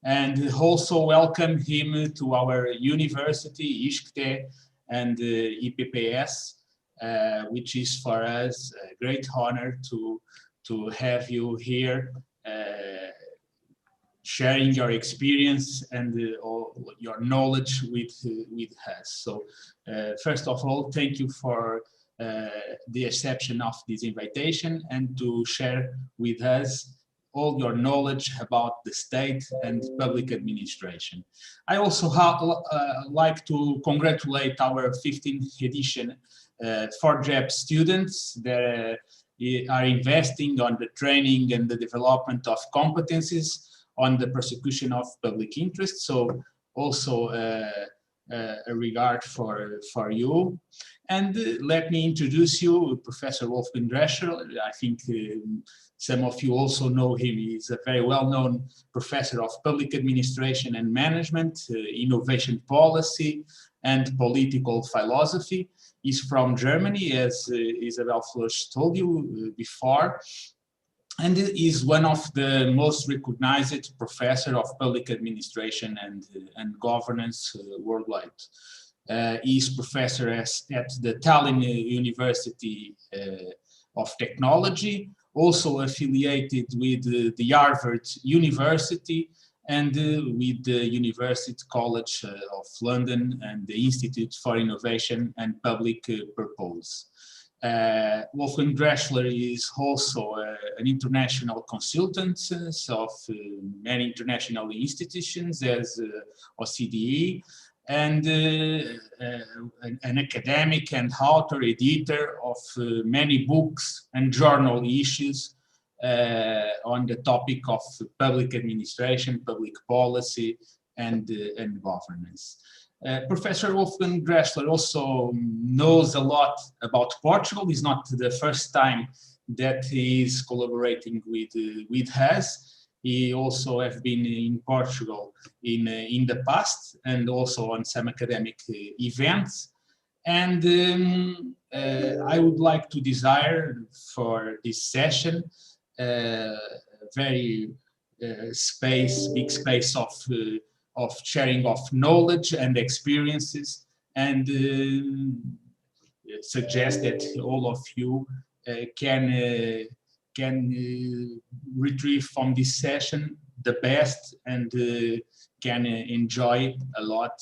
and also welcome him to our university, ISCTE and IPPS, which is for us a great honor to have you here, sharing your experience and all your knowledge with us. So first of all, thank you for the acceptance of this invitation and to share with us all your knowledge about the state and public administration. I also like to congratulate our 15th edition for JEP students that are investing on the training and the development of competencies on the prosecution of public interest. So also a regard for you. And let me introduce you, Professor Wolfgang Drescher. I think some of you also know him. He's a very well-known professor of public administration and management, innovation policy, and political philosophy. He's from Germany, as Isabel Flores told you before, and is one of the most recognized professor of public administration and governance worldwide. He's professor at the Tallinn University of Technology, also affiliated with the Harvard University and with the University College of London and the Institute for Innovation and Public Purpose. Wolfgang Drescher is also an international consultant of many international institutions as OCDE, and an academic and author, editor of many books and journal issues on the topic of public administration, public policy, and governance. Professor Wolfgang Drescher also knows a lot about Portugal. It's not the first time that he is collaborating with us. He also has been in Portugal in the past and also on some academic events. And I would like to desire for this session very big space of sharing of knowledge and experiences, and suggest that all of you can retrieve from this session the best and can enjoy a lot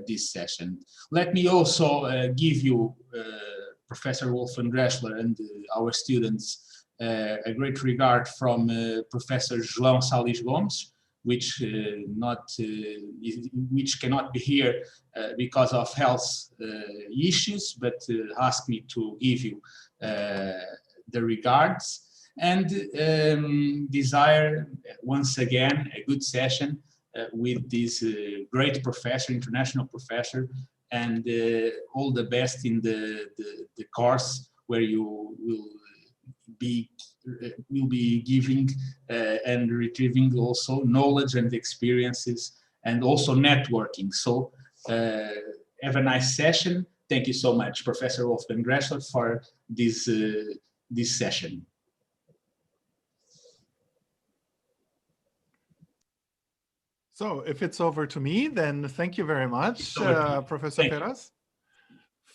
this session. Let me also give you, Professor Wolfgang Drescher and our students, a great regard from Professor João Salles Gomes, which cannot be here because of health issues, but asked me to give you the regards, and desire once again a good session with this great professor, international professor, and all the best in the course where you will be giving and retrieving also knowledge and experiences and also networking. So have a nice session. Thank you so much, Professor Wolfgang Drescher, for this session. So if it's over to me, then thank you very much, Professor Pelas,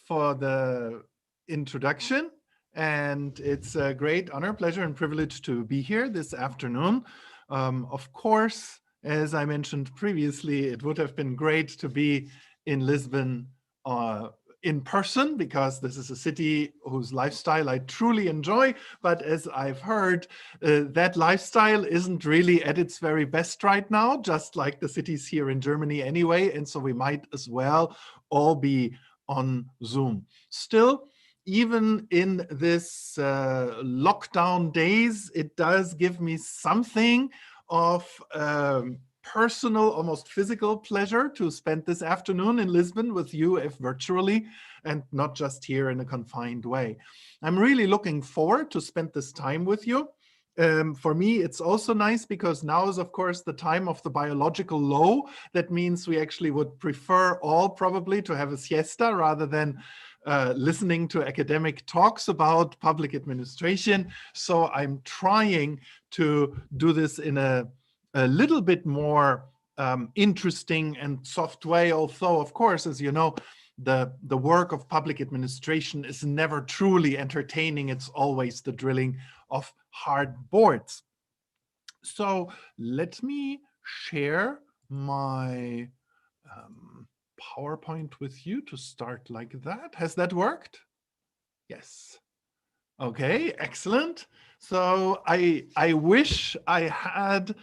for the introduction. And it's a great honor, pleasure, and privilege to be here this afternoon. Of course, as I mentioned previously, it would have been great to be in Lisbon in person, because this is a city whose lifestyle I truly enjoy. But as I've heard, that lifestyle isn't really at its very best right now, just like the cities here in Germany anyway. And so we might as well all be on Zoom. Still, even in this lockdown days, it does give me something of personal, almost physical pleasure to spend this afternoon in Lisbon with you, if virtually, and not just here in a confined way. I'm really looking forward to spend this time with you. For me, it's also nice because now is, of course, the time of the biological low. That means we actually would prefer all probably to have a siesta rather than listening to academic talks about public administration. So I'm trying to do this in a little bit more interesting and soft way, although, of course, as you know, the work of public administration is never truly entertaining. It's always the drilling of hard boards. So let me share my PowerPoint with you to start like that. Has that worked? Yes. Okay, excellent. So I wish I had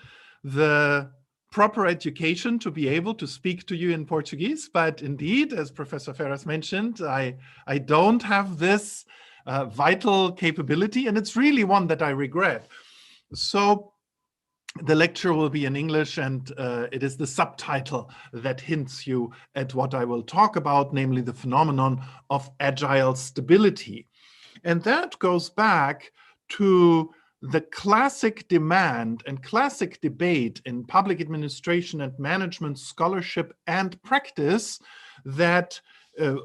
the proper education to be able to speak to you in Portuguese, but indeed, as Professor Ferraz mentioned, I don't have this vital capability, and it's really one that I regret. So the lecture will be in English, and it is the subtitle that hints you at what I will talk about, namely the phenomenon of agile stability. And that goes back to the classic demand and classic debate in public administration and management scholarship and practice that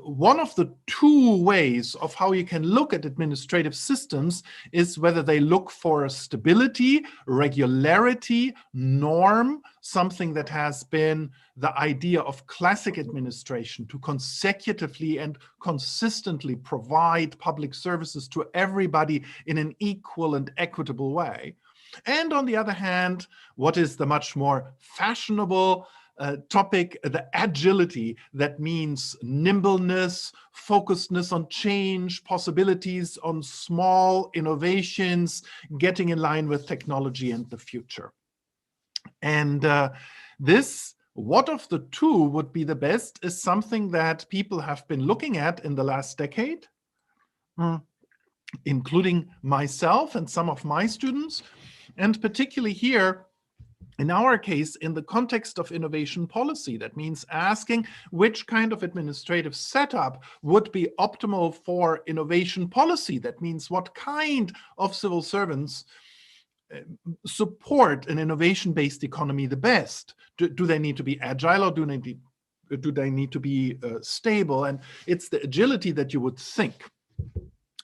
one of the two ways of how you can look at administrative systems is whether they look for stability, regularity, norm, something that has been the idea of classic administration to consecutively and consistently provide public services to everybody in an equal and equitable way. And on the other hand, what is the much more fashionable topic, the agility, that means nimbleness, focusedness on change, possibilities on small innovations, getting in line with technology and the future. And what of the two would be the best is something that people have been looking at in the last decade, including myself and some of my students, and particularly here, in our case, in the context of innovation policy. That means asking which kind of administrative setup would be optimal for innovation policy. That means what kind of civil servants support an innovation-based economy the best. Do they need to be agile, or do they need to be stable? And it's the agility that you would think.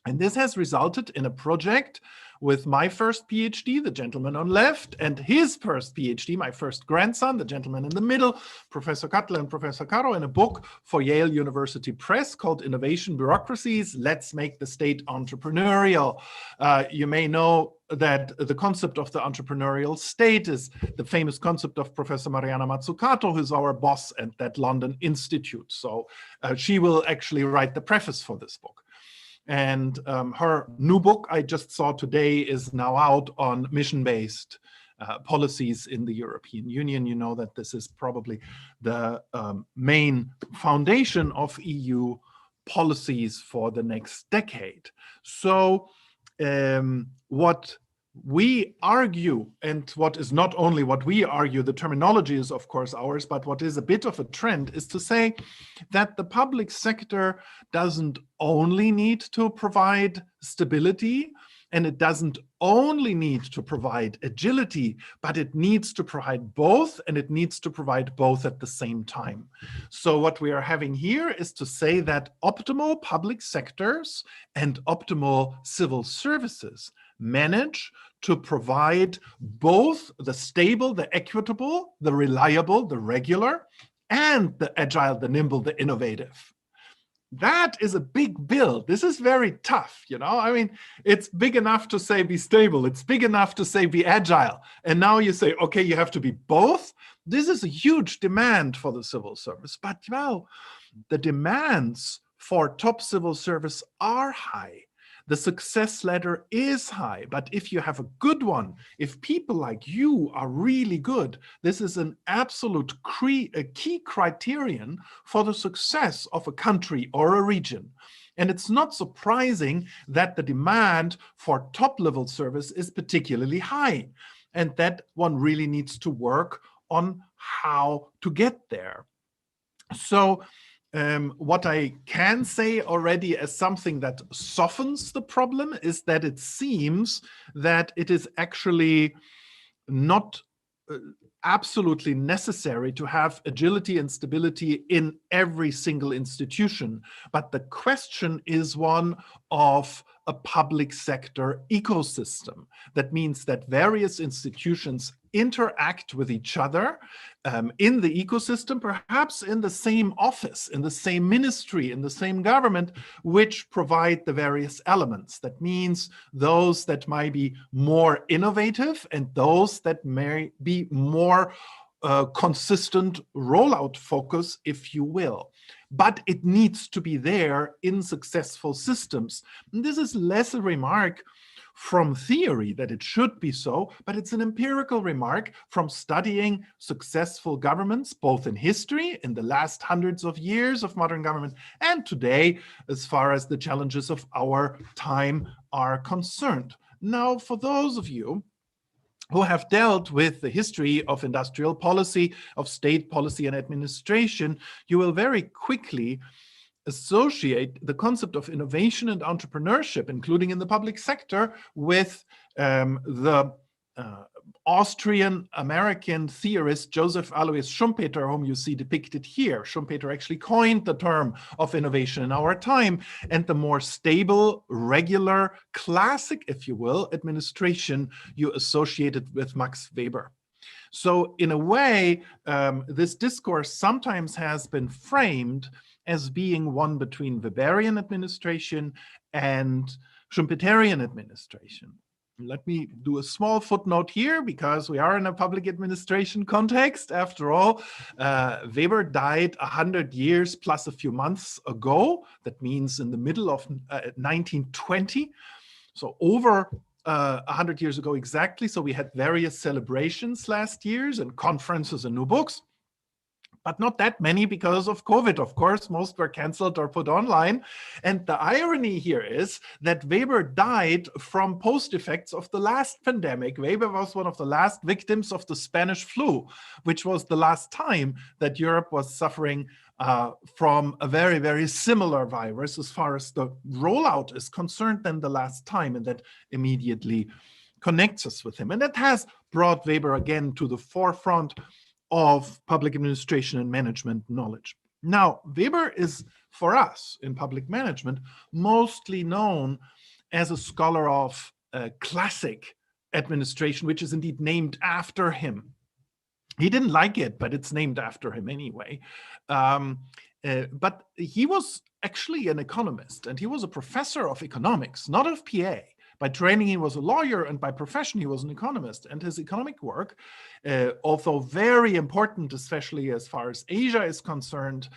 And this has resulted in a project with my first PhD, the gentleman on left, and his first PhD, my first grandson, the gentleman in the middle, Professor Cutler and Professor Caro, in a book for Yale University Press called Innovation Bureaucracies, Let's Make the State Entrepreneurial. You may know that the concept of the entrepreneurial state is the famous concept of Professor Mariana Mazzucato, who's our boss at that London Institute. So she will actually write the preface for this book. And her new book I just saw today is now out on mission-based policies in the European Union. You know that this is probably the main foundation of EU policies for the next decade. So what we argue, and what is not only what we argue, the terminology is of course ours, but what is a bit of a trend is to say that the public sector doesn't only need to provide stability, and it doesn't only need to provide agility, but it needs to provide both, and it needs to provide both at the same time. So what we are having here is to say that optimal public sectors and optimal civil services manage to provide both the stable, the equitable, the reliable, the regular, and the agile, the nimble, the innovative. That is a big bill. This is very tough, you know. I mean, it's big enough to say be stable. It's big enough to say be agile. And now you say, okay, you have to be both. This is a huge demand for the civil service. But, well, the demands for top civil service are high. The success ladder is high, but if you have a good one, if people like you are really good, this is an absolute key criterion for the success of a country or a region. And it's not surprising that the demand for top-level service is particularly high, and that one really needs to work on how to get there. So what I can say already as something that softens the problem is that it seems that it is actually not absolutely necessary to have agility and stability in every single institution. But the question is one of a public sector ecosystem. That means that various institutions interact with each other in the ecosystem, perhaps in the same office, in the same ministry, in the same government, which provide the various elements. That means those that might be more innovative and those that may be more consistent rollout focus, if you will. But it needs to be there in successful systems. And this is less a remark from theory that it should be so, but it's an empirical remark from studying successful governments, both in history, in the last hundreds of years of modern government, and today, as far as the challenges of our time are concerned. Now, for those of you who have dealt with the history of industrial policy, of state policy and administration, you will very quickly associate the concept of innovation and entrepreneurship, including in the public sector, with the Austrian-American theorist Joseph Alois Schumpeter, whom you see depicted here. Schumpeter actually coined the term of innovation in our time, and the more stable, regular, classic, if you will, administration you associated with Max Weber. So in a way, this discourse sometimes has been framed as being one between Weberian administration and Schumpeterian administration. Let me do a small footnote here, because we are in a public administration context. After all, Weber died 100 years plus a few months ago. That means in the middle of 1920. So over 100 years ago exactly. So we had various celebrations last year and conferences and new books, but not that many because of COVID. Of course, most were canceled or put online. And the irony here is that Weber died from post-effects of the last pandemic. Weber was one of the last victims of the Spanish flu, which was the last time that Europe was suffering from a very, very similar virus as far as the rollout is concerned than the last time. And that immediately connects us with him. And that has brought Weber again to the forefront of public administration and management knowledge. Now, Weber is, for us in public management, mostly known as a scholar of classic administration, which is indeed named after him. He didn't like it, but it's named after him anyway. But he was actually an economist, and he was a professor of economics, not of PA. By training, he was a lawyer, and by profession, he was an economist. And his economic work, although very important, especially as far as Asia is concerned,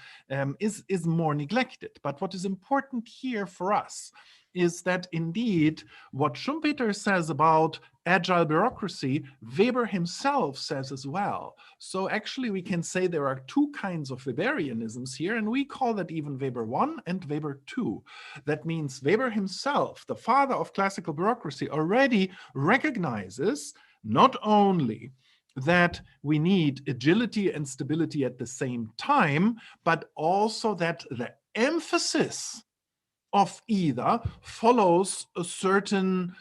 is more neglected. But what is important here for us is that indeed what Schumpeter says about agile bureaucracy, Weber himself says as well. So actually we can say there are two kinds of Weberianisms here, and we call that even Weber 1 and Weber 2. That means Weber himself, the father of classical bureaucracy, already recognizes not only that we need agility and stability at the same time, but also that the emphasis of either follows a certain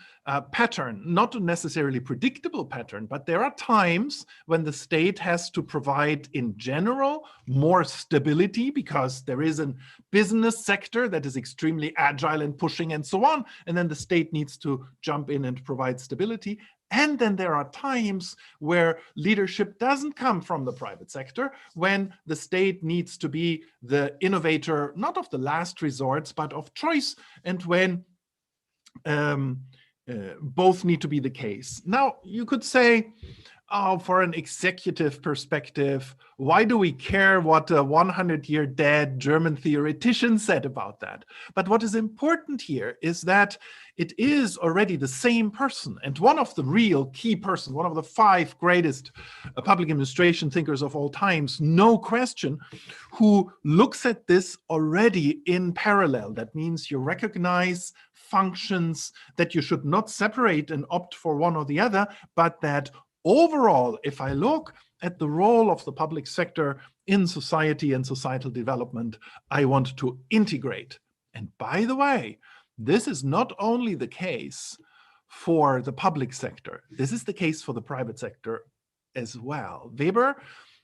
pattern, not a necessarily predictable pattern, but there are times when the state has to provide in general more stability because there is a business sector that is extremely agile and pushing and so on, and then the state needs to jump in and provide stability. And then there are times where leadership doesn't come from the private sector, when the state needs to be the innovator, not of the last resorts, but of choice, and when both need to be the case. Now, you could say, oh, for an executive perspective, why do we care what a 100-year dead German theoretician said about that? But what is important here is that it is already the same person, and one of the real key persons, one of the 5 greatest public administration thinkers of all times, no question, who looks at this already in parallel. That means you recognize functions that you should not separate and opt for one or the other, but that overall, if I look at the role of the public sector in society and societal development, I want to integrate. And by the way, this is not only the case for the public sector, this is the case for the private sector as well. Weber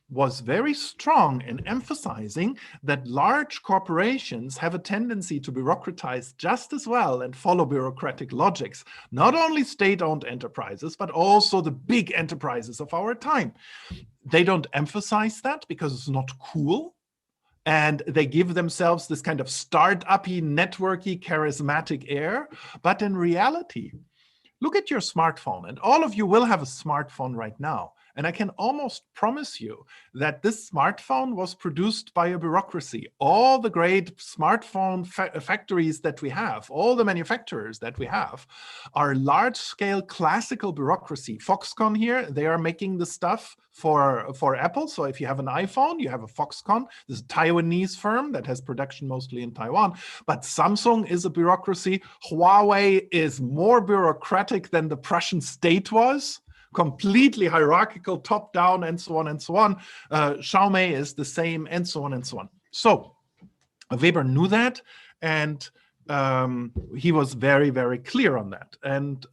was very strong in emphasizing that large corporations have a tendency to bureaucratize just as well and follow bureaucratic logics, not only state-owned enterprises, but also the big enterprises of our time. They don't emphasize that because it's not cool. And they give themselves this kind of start-up-y, networky, charismatic air. But in reality, look at your smartphone, and all of you will have a smartphone right now. And I can almost promise you that this smartphone was produced by a bureaucracy. All the great smartphone factories that we have, all the manufacturers that we have, are large-scale classical bureaucracy. Foxconn here, they are making the stuff for Apple. So if you have an iPhone, you have a Foxconn. This is a Taiwanese firm that has production mostly in Taiwan. But Samsung is a bureaucracy. Huawei is more bureaucratic than the Prussian state was. Completely hierarchical, top down, and so on and so on. Xiaomi is the same, and so on and so on. So Weber knew that, and he was very, very clear on that. And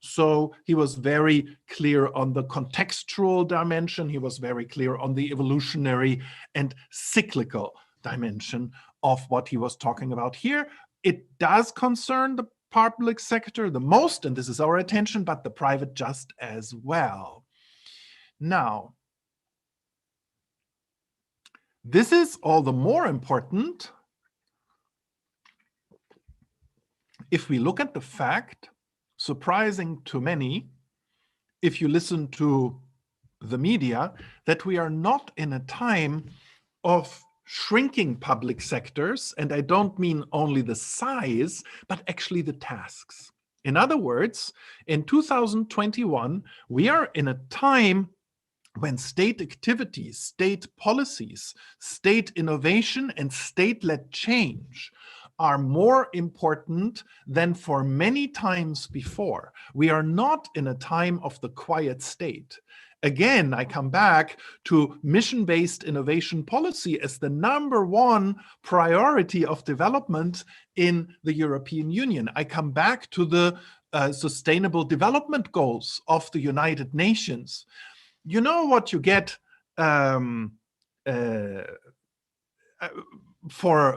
so he was very clear on the contextual dimension. He was very clear on the evolutionary and cyclical dimension of what he was talking about here. It does concern the public sector the most, and this is our attention, but the private just as well. Now, this is all the more important if we look at the fact, surprising to many, if you listen to the media, that we are not in a time of shrinking public sectors, and I don't mean only the size, but actually the tasks. In other words, in 2021, we are in a time when state activities, state policies, state innovation, and state-led change are more important than for many times before. We are not in a time of the quiet state. Again, I come back to mission-based innovation policy as the #1 priority of development in the European Union. I come back to the Sustainable Development Goals of the United Nations. You know what you get for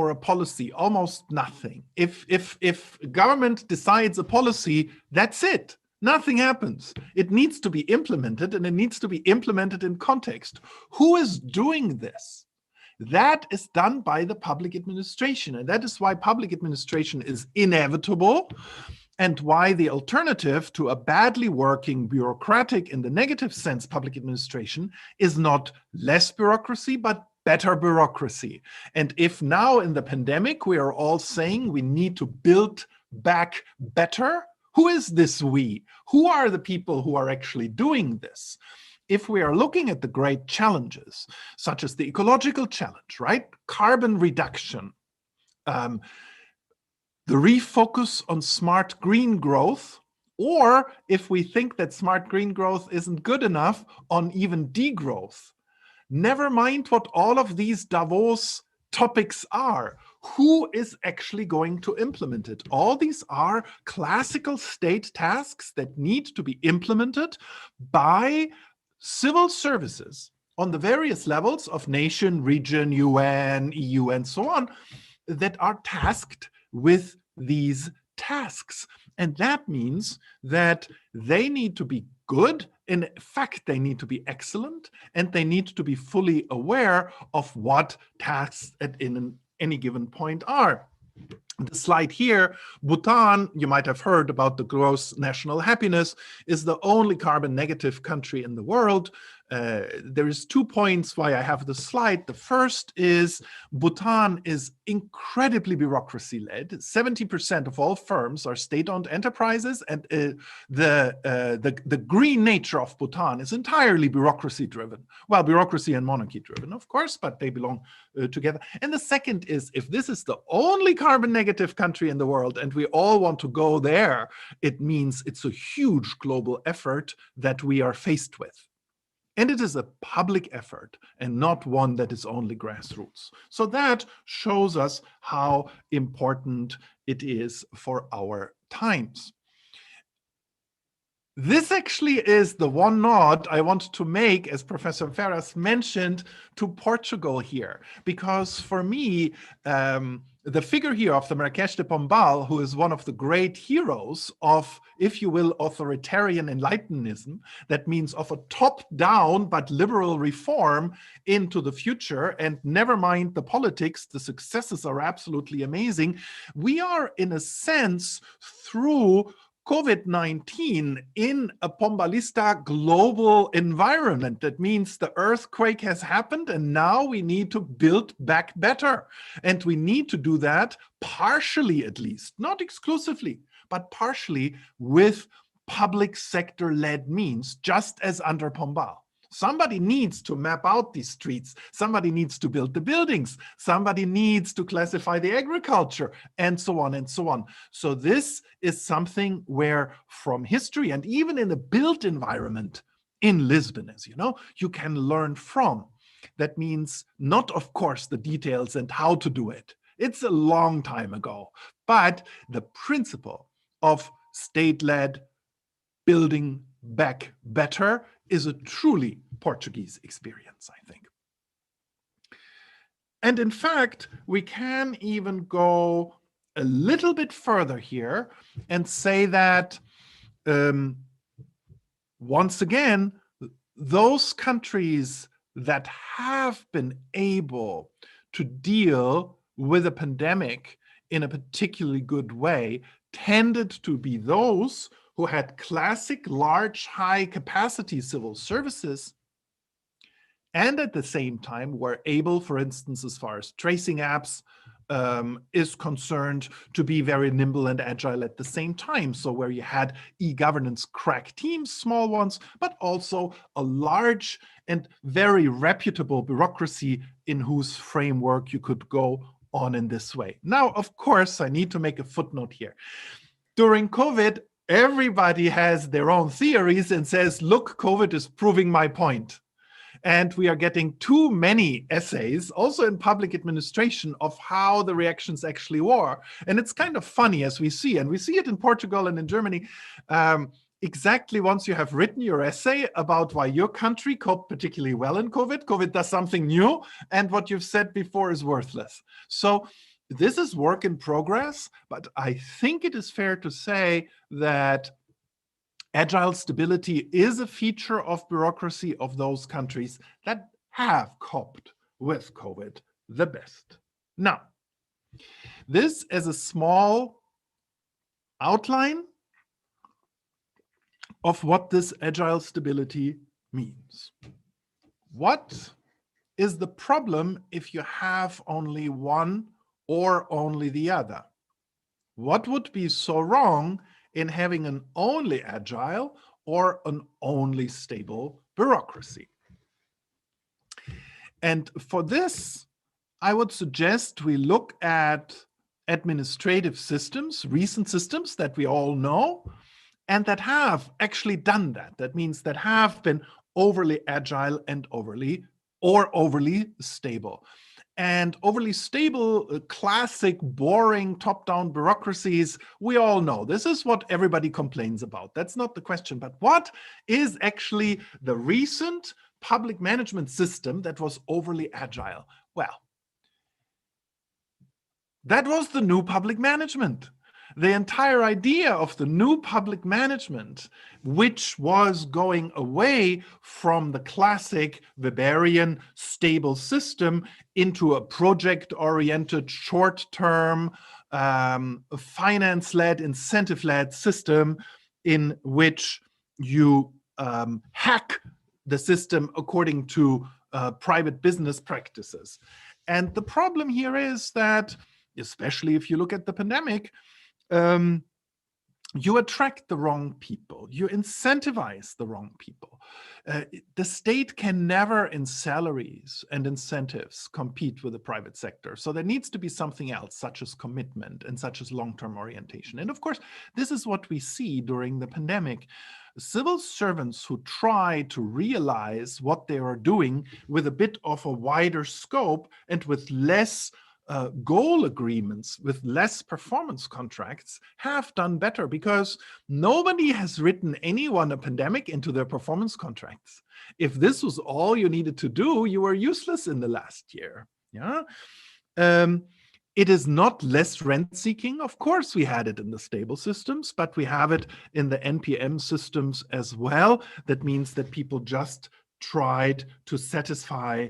a policy? Almost nothing. If government decides a policy, that's it. Nothing happens. It needs to be implemented, and it needs to be implemented in context. Who is doing this? That is done by the public administration, and that is why public administration is inevitable, and why the alternative to a badly working, bureaucratic, in the negative sense, public administration is not less bureaucracy, but better bureaucracy. And if now in the pandemic we are all saying we need to build back better, who is this we? Who are the people who are actually doing this? If we are looking at the great challenges, such as the ecological challenge, right? Carbon reduction, the refocus on smart green growth, or if we think that smart green growth isn't good enough, on even degrowth. Never mind what all of these Davos topics are. Who is actually going to implement it? All these are classical state tasks that need to be implemented by civil services on the various levels of nation, region, UN, EU, and so on, that are tasked with these tasks. And that means that they need to be good. In fact, they need to be excellent, and they need to be fully aware of what tasks at any given point are. The slide here, Bhutan, you might have heard about the gross national happiness, is the only carbon negative country in the world. There is 2 points why I have the slide. The first is Bhutan is incredibly bureaucracy-led. 70% of all firms are state-owned enterprises, and the green nature of Bhutan is entirely bureaucracy-driven. Well, bureaucracy and monarchy-driven, of course, but they belong together. And the second is, if this is the only carbon negative country in the world and we all want to go there, it means it's a huge global effort that we are faced with. And it is a public effort and not one that is only grassroots. So that shows us how important it is for our times. This actually is the one nod I want to make, as Professor Ferraz mentioned, to Portugal here. Because for me, the figure here of the Marrakech de Pombal, who is one of the great heroes of, if you will, authoritarian enlightenism, that means of a top-down but liberal reform into the future, and never mind the politics, the successes are absolutely amazing. We are, in a sense, through COVID-19 in a Pombalista global environment. That means the earthquake has happened and now we need to build back better. And we need to do that partially, at least, not exclusively, but partially with public sector-led means, just as under Pombal. Somebody needs to map out these streets. Somebody needs to build the buildings. Somebody needs to classify the agriculture, and so on and so on. So this is something where, from history and even in a built environment in Lisbon, as you know, you can learn from. That means not, of course, the details and how to do it. It's a long time ago. But the principle of state-led building back better is a truly Portuguese experience, I think. And in fact, we can even go a little bit further here and say that, once again, those countries that have been able to deal with a pandemic in a particularly good way tended to be those who had classic, large, high-capacity civil services, and at the same time were able, for instance, as far as tracing apps is concerned, to be very nimble and agile at the same time. So where you had e-governance crack teams, small ones, but also a large and very reputable bureaucracy in whose framework you could go on in this way. Now, of course, I need to make a footnote here. During COVID, everybody has their own theories and says, look, COVID is proving my point. And we are getting too many essays, also in public administration, of how the reactions actually were. And it's kind of funny, as we see, and we see it in Portugal and in Germany, exactly once you have written your essay about why your country coped particularly well in COVID, COVID does something new, and what you've said before is worthless. So this is work in progress, but I think it is fair to say that agile stability is a feature of bureaucracy of those countries that have coped with COVID the best. Now, this is a small outline of what this agile stability means. What is the problem if you have only one or only the other? What would be so wrong in having an only agile or an only stable bureaucracy? And for this, I would suggest we look at administrative systems, recent systems that we all know, and that have actually done that. That means that have been overly agile and overly stable. And overly stable, classic, boring, top-down bureaucracies, we all know. This is what everybody complains about. That's not the question. But what is actually the recent public management system that was overly agile? Well, that was the new public management. The entire idea of the new public management, which was going away from the classic Weberian stable system into a project-oriented, short-term, finance-led, incentive-led system in which you hack the system according to private business practices. And the problem here is that, especially if you look at the pandemic, you attract the wrong people, you incentivize the wrong people. The state can never, in salaries and incentives, compete with the private sector. So there needs to be something else, such as commitment and such as long-term orientation. And of course, this is what we see during the pandemic. Civil servants who try to realize what they are doing with a bit of a wider scope and with less goal agreements with less performance contracts have done better, because nobody has written anyone a pandemic into their performance contracts. If this was all you needed to do, you were useless in the last year. Yeah. It is not less rent seeking. Of course, we had it in the stable systems, but we have it in the NPM systems as well. That means that people just tried to satisfy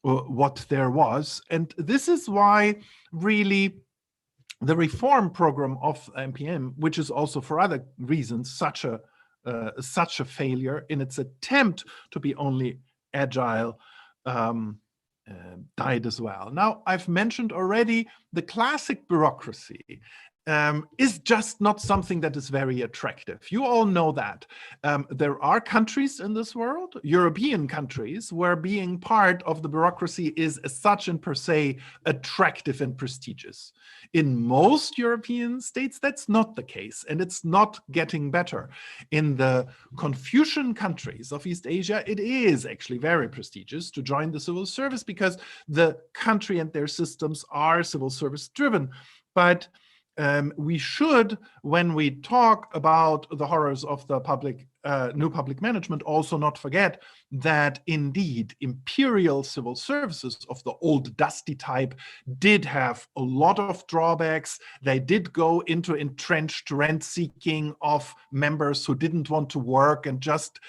what there was. And this is why really the reform program of NPM, which is also for other reasons such a failure in its attempt to be only agile, died as well. Now, I've mentioned already the classic bureaucracy is just not something that is very attractive. You all know that. There are countries in this world, European countries, where being part of the bureaucracy is as such and per se attractive and prestigious. In most European states, that's not the case, and it's not getting better. In the Confucian countries of East Asia, it is actually very prestigious to join the civil service because the country and their systems are civil service driven. But we should, when we talk about the horrors of the new public management, also not forget that indeed imperial civil services of the old dusty type did have a lot of drawbacks. They did go into entrenched rent seeking of members who didn't want to work and just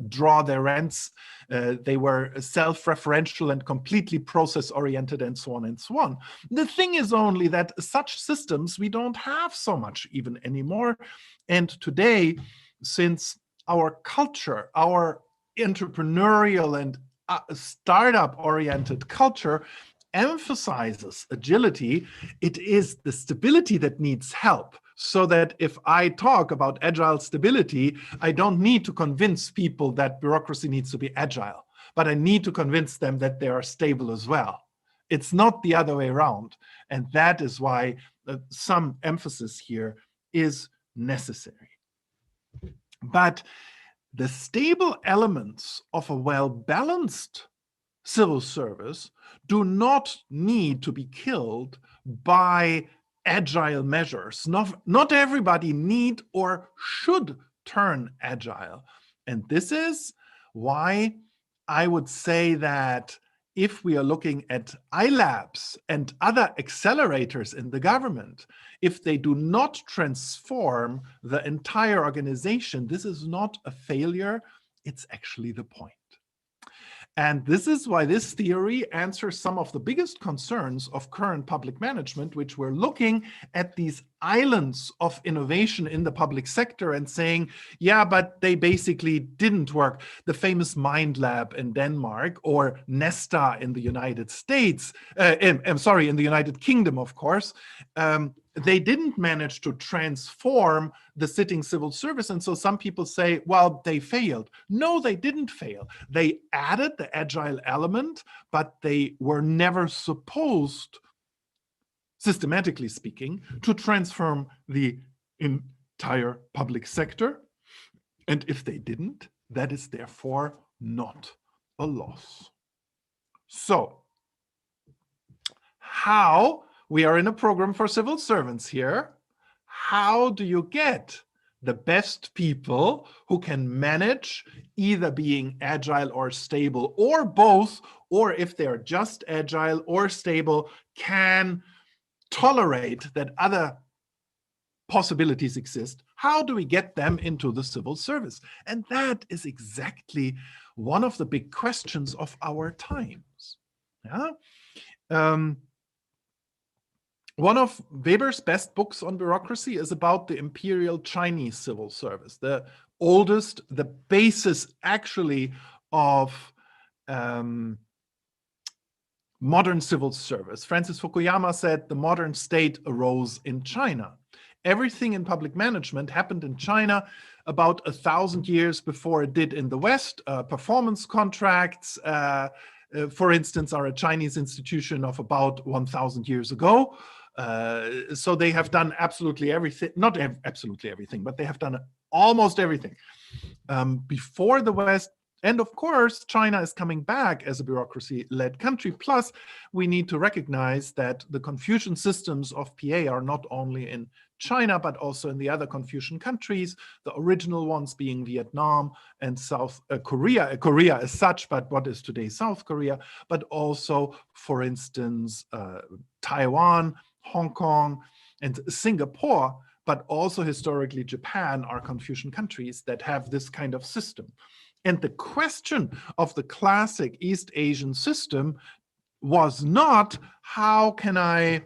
draw their rents. They were self-referential and completely process-oriented, and so on and so on. The thing is only that such systems we don't have so much even anymore. And today, since our culture, our entrepreneurial and startup-oriented culture emphasizes agility, it is the stability that needs help. So that if I talk about agile stability, I don't need to convince people that bureaucracy needs to be agile, but I need to convince them that they are stable as well. It's not the other way around. And that is why some emphasis here is necessary. But the stable elements of a well-balanced civil service do not need to be killed by agile measures. Not everybody need or should turn agile. And this is why I would say that if we are looking at iLabs and other accelerators in the government, if they do not transform the entire organization, this is not a failure, it's actually the point. And this is why this theory answers some of the biggest concerns of current public management, which we're looking at these islands of innovation in the public sector and saying, yeah, but they basically didn't work. The famous Mind Lab in Denmark, or Nesta in the United States, I'm sorry, in the United Kingdom, of course, they didn't manage to transform the sitting civil service. And so some people say, well, they failed. No, they didn't fail. They added the agile element, but they were never supposed, systematically speaking, to transform the entire public sector. And if they didn't, that is therefore not a loss. So, how? We are in a program for civil servants here. How do you get the best people who can manage either being agile or stable, or both, or if they're just agile or stable, can tolerate that other possibilities exist? How do we get them into the civil service? And that is exactly one of the big questions of our times. Yeah? One of Weber's best books on bureaucracy is about the imperial Chinese civil service, the oldest, the basis actually of modern civil service. Francis Fukuyama said the modern state arose in China. Everything in public management happened in China about 1,000 years before it did in the West. Performance contracts, for instance, are a Chinese institution of about 1,000 years ago. So they have done absolutely everything, not absolutely everything, but they have done almost everything before the West. And of course, China is coming back as a bureaucracy-led country. Plus, we need to recognize that the Confucian systems of PA are not only in China, but also in the other Confucian countries, the original ones being Vietnam and South Korea, Korea as such, but what is today South Korea, but also, for instance, Taiwan, Hong Kong, and Singapore, but also historically Japan are Confucian countries that have this kind of system. And the question of the classic East Asian system was not how can I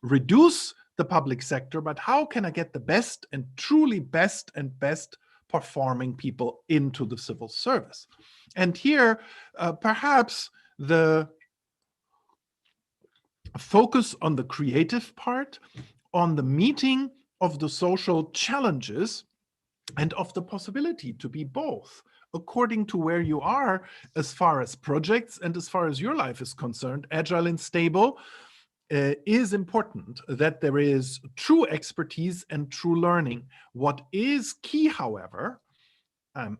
reduce the public sector, but how can I get the best and truly best performing people into the civil service. And here, perhaps the focus on the creative part, on the meeting of the social challenges, and of the possibility to be both, according to where you are as far as projects and as far as your life is concerned. Agile and stable is important, that there is true expertise and true learning. What is key, however,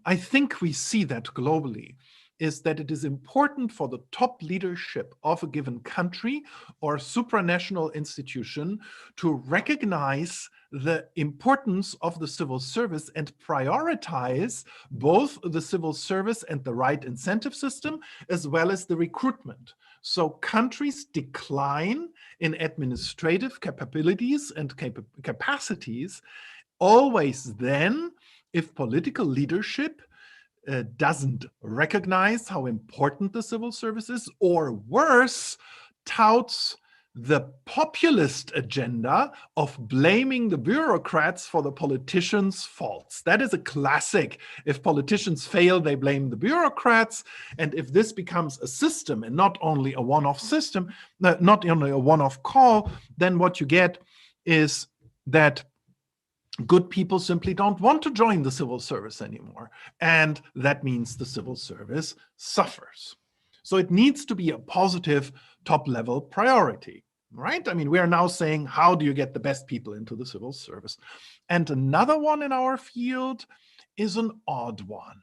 I think we see that globally, is that it is important for the top leadership of a given country or supranational institution to recognize the importance of the civil service and prioritize both the civil service and the right incentive system, as well as the recruitment. So countries decline in administrative capabilities and capacities always then if political leadership doesn't recognize how important the civil service is, or worse, touts the populist agenda of blaming the bureaucrats for the politicians' faults. That is a classic. If politicians fail, they blame the bureaucrats. And if this becomes a system and not only a one-off system, not only a one-off call, then what you get is that good people simply don't want to join the civil service anymore. And that means the civil service suffers. So it needs to be a positive top-level priority, right? I mean, we are now saying, how do you get the best people into the civil service? And another one in our field is an odd one.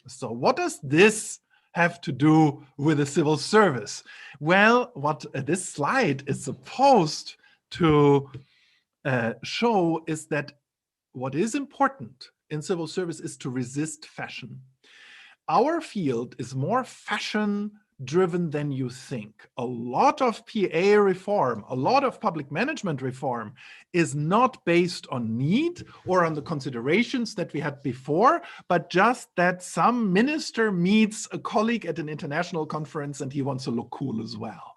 So what does this have to do with the civil service? Well, what this slide is supposed to show is that what is important in civil service is to resist fashion. Our field is more fashion-driven than you think. A lot of PA reform, a lot of public management reform is not based on need or on the considerations that we had before, but just that some minister meets a colleague at an international conference and he wants to look cool as well.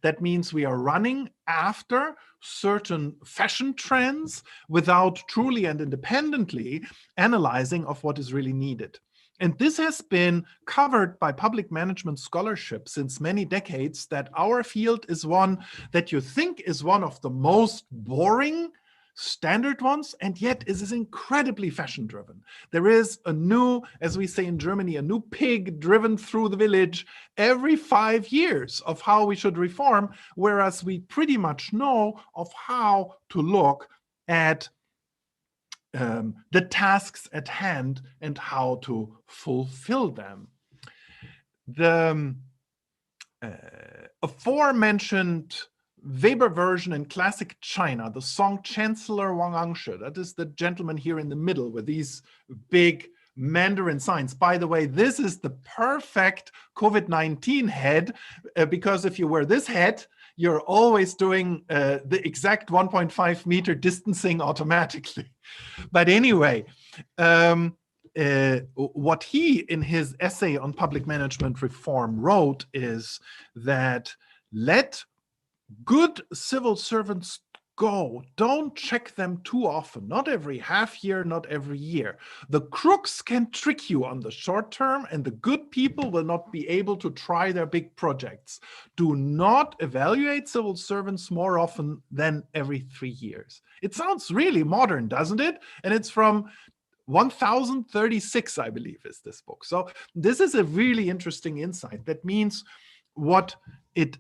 That means we are running after certain fashion trends without truly and independently analyzing of what is really needed. And this has been covered by public management scholarship since many decades, that our field is one that you think is one of the most boring standard ones, and yet it is incredibly fashion driven. There is a new, as we say in Germany, a new pig driven through the village every 5 years of how we should reform, whereas we pretty much know of how to look at the tasks at hand and how to fulfill them. The aforementioned Weber version in classic China, the Song Chancellor Wang-Angshe, that is the gentleman here in the middle with these big Mandarin signs. By the way, this is the perfect COVID-19 head, because if you wear this hat, you're always doing the exact 1.5 meter distancing automatically. But anyway, what he, in his essay on public management reform, wrote is that let good civil servants go. Don't check them too often, not every half year, not every year. The crooks can trick you on the short term, and the good people will not be able to try their big projects. Do not evaluate civil servants more often than every 3 years. It sounds really modern, doesn't it? And it's from 1036, I believe, is this book. So this is a really interesting insight. That means what the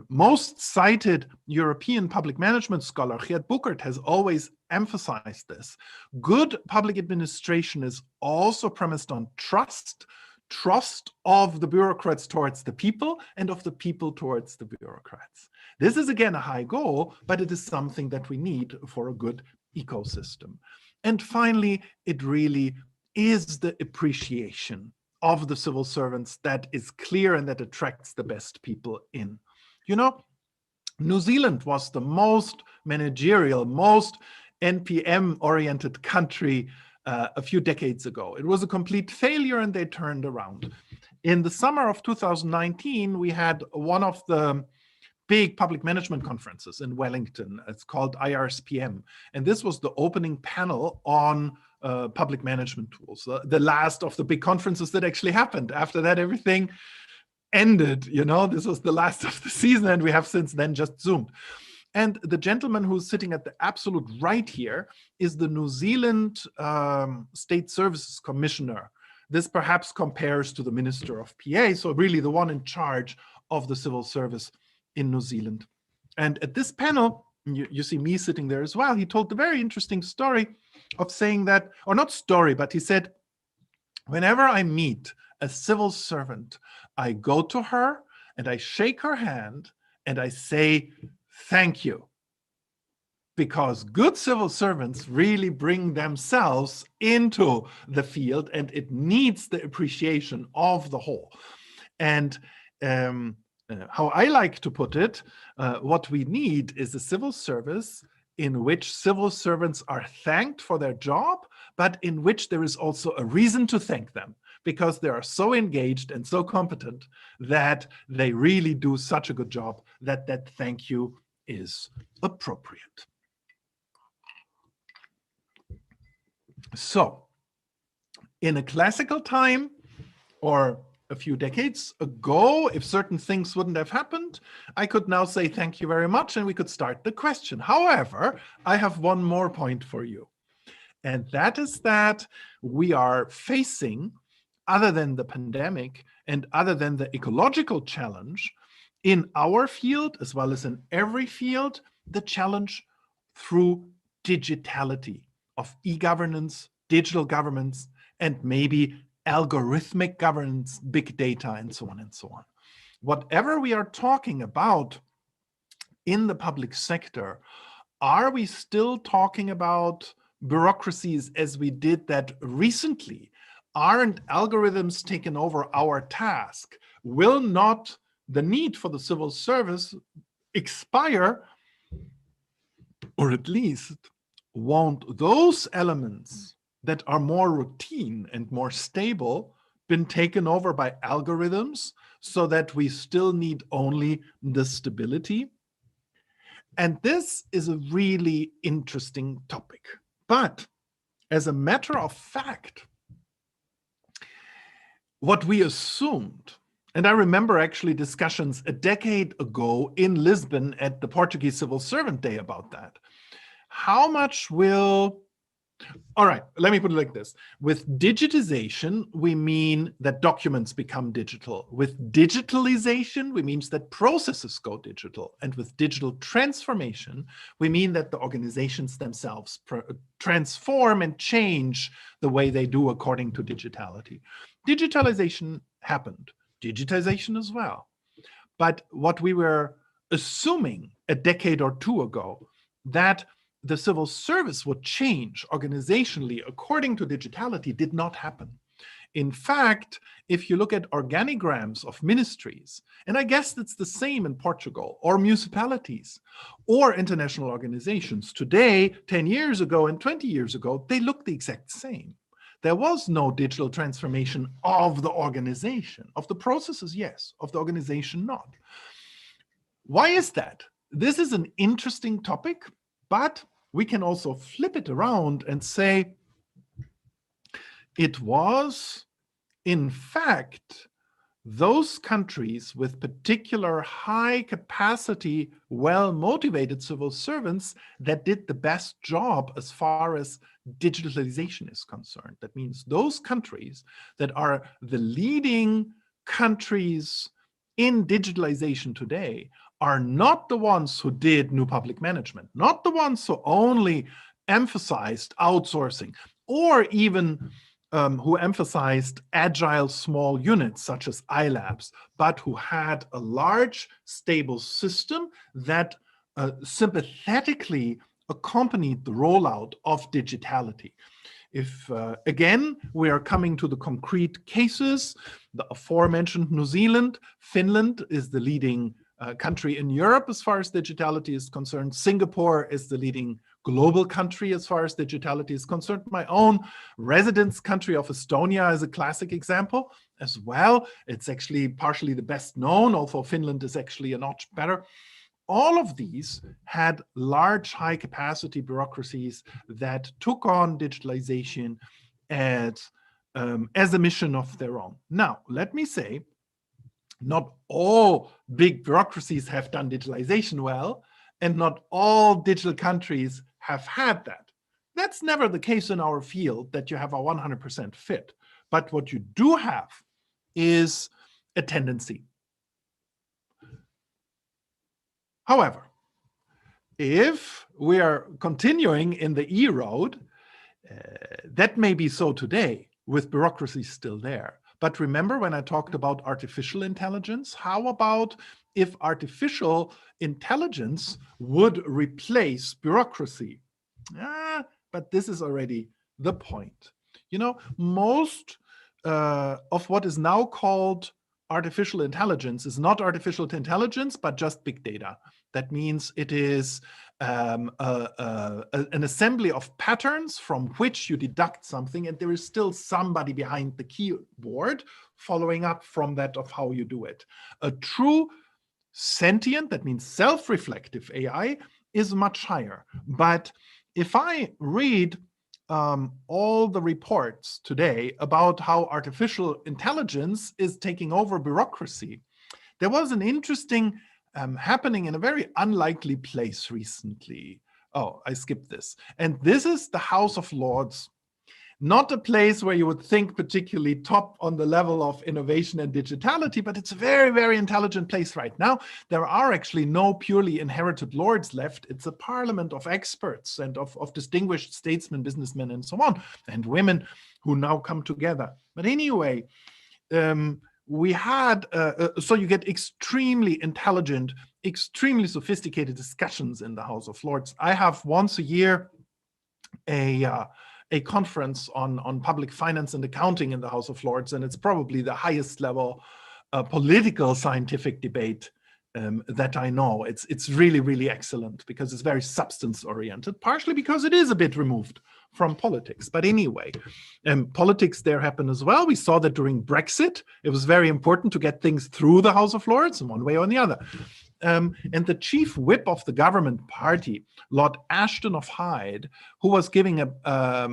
most cited European public management scholar, Geert Boeckert, has always emphasized this. Good public administration is also premised on trust of the bureaucrats towards the people and of the people towards the bureaucrats. This is again a high goal, but it is something that we need for a good ecosystem. And finally, it really is the appreciation of the civil servants that is clear and that attracts the best people in. You know, New Zealand was the most managerial, most NPM-oriented country a few decades ago. It was a complete failure and they turned around. In the summer of 2019, we had one of the big public management conferences in Wellington. It's called IRSPM. And this was the opening panel on public management tools, the last of the big conferences that actually happened. After that, everything ended. You know, this was the last of the season, and we have since then just Zoomed. And the gentleman who's sitting at the absolute right here is the New Zealand State Services Commissioner. This perhaps compares to the Minister of PA, so really the one in charge of the civil service in New Zealand. And at this panel, you see me sitting there as well, he told the very interesting story of saying that, or not story, but he said, whenever I meet a civil servant, I go to her and I shake her hand and I say, thank you. Because good civil servants really bring themselves into the field and it needs the appreciation of the whole. And how I like to put it, what we need is a civil service in which civil servants are thanked for their job, but in which there is also a reason to thank them because they are so engaged and so competent that they really do such a good job that that thank you is appropriate. So, in a classical time, or a few decades ago, if certain things wouldn't have happened, I could now say thank you very much and we could start the question. However, I have one more point for you. And that is that we are facing, other than the pandemic and other than the ecological challenge, in our field, as well as in every field, the challenge through digitality of e-governance, digital governments, and maybe algorithmic governance, big data, and so on and so on. Whatever we are talking about in the public sector, are we still talking about bureaucracies as we did that recently? Aren't algorithms taken over our task? Will not the need for the civil service expire, or at least won't those elements that are more routine and more stable been taken over by algorithms so that we still need only the stability? And this is a really interesting topic. But as a matter of fact, what we assumed, and I remember actually discussions a decade ago in Lisbon at the Portuguese Civil Servant Day about that. How much will, all right, let me put it like this. With digitization, we mean that documents become digital. With digitalization, we mean that processes go digital. And with digital transformation, we mean that the organizations themselves transform and change the way they do according to digitality. Digitalization happened. Digitization as well. But what we were assuming a decade or two ago, that the civil service would change organizationally according to digitality, did not happen. In fact, if you look at organigrams of ministries, and I guess that's the same in Portugal, or municipalities, or international organizations, today, 10 years ago and 20 years ago, they look the exact same. There was no digital transformation of the organization. Of the processes, yes. Of the organization, not. Why is that? This is an interesting topic, but we can also flip it around and say it was, in fact, those countries with particular high capacity, well-motivated civil servants that did the best job as far as digitalization is concerned. That means those countries that are the leading countries in digitalization today are not the ones who did new public management, not the ones who only emphasized outsourcing, or even who emphasized agile small units such as iLabs, but who had a large, stable system that sympathetically accompanied the rollout of digitality. If, again, we are coming to the concrete cases, the aforementioned New Zealand, Finland is the leading country in Europe as far as digitality is concerned. Singapore is the leading global country as far as digitality is concerned. My own residence country of Estonia is a classic example as well. It's actually partially the best known, although Finland is actually a notch better. All of these had large, high-capacity bureaucracies that took on digitalization as a mission of their own. Now, let me say, not all big bureaucracies have done digitalization well, and not all digital countries have had that. That's never the case in our field, that you have a 100% fit. But what you do have is a tendency. However, if we are continuing in the E-road, that may be so today with bureaucracy still there. But remember when I talked about artificial intelligence, how about if artificial intelligence would replace bureaucracy? But this is already the point. You know, most of what is now called artificial intelligence is not artificial intelligence, but just big data. That means it is an assembly of patterns from which you deduct something, and there is still somebody behind the keyboard following up from that of how you do it. A true sentient, that means self-reflective AI, is much higher. But if I read all the reports today about how artificial intelligence is taking over bureaucracy, there was an interesting happening in a very unlikely place recently. Oh, I skipped this. And this is the House of Lords. Not a place where you would think particularly top on the level of innovation and digitality, but it's a very, very intelligent place right now. There are actually no purely inherited lords left. It's a parliament of experts and of distinguished statesmen, businessmen, and so on, and women who now come together. But anyway, we had, so you get extremely intelligent, extremely sophisticated discussions in the House of Lords. I have once a year a conference on public finance and accounting in the House of Lords, and it's probably the highest level political scientific debate that I know. It's really, really excellent because it's very substance oriented, partially because it is a bit removed from politics. But anyway, politics there happen as well. We saw that during Brexit, it was very important to get things through the House of Lords in one way or the other. And the chief whip of the government party, Lord Ashton of Hyde, who was giving a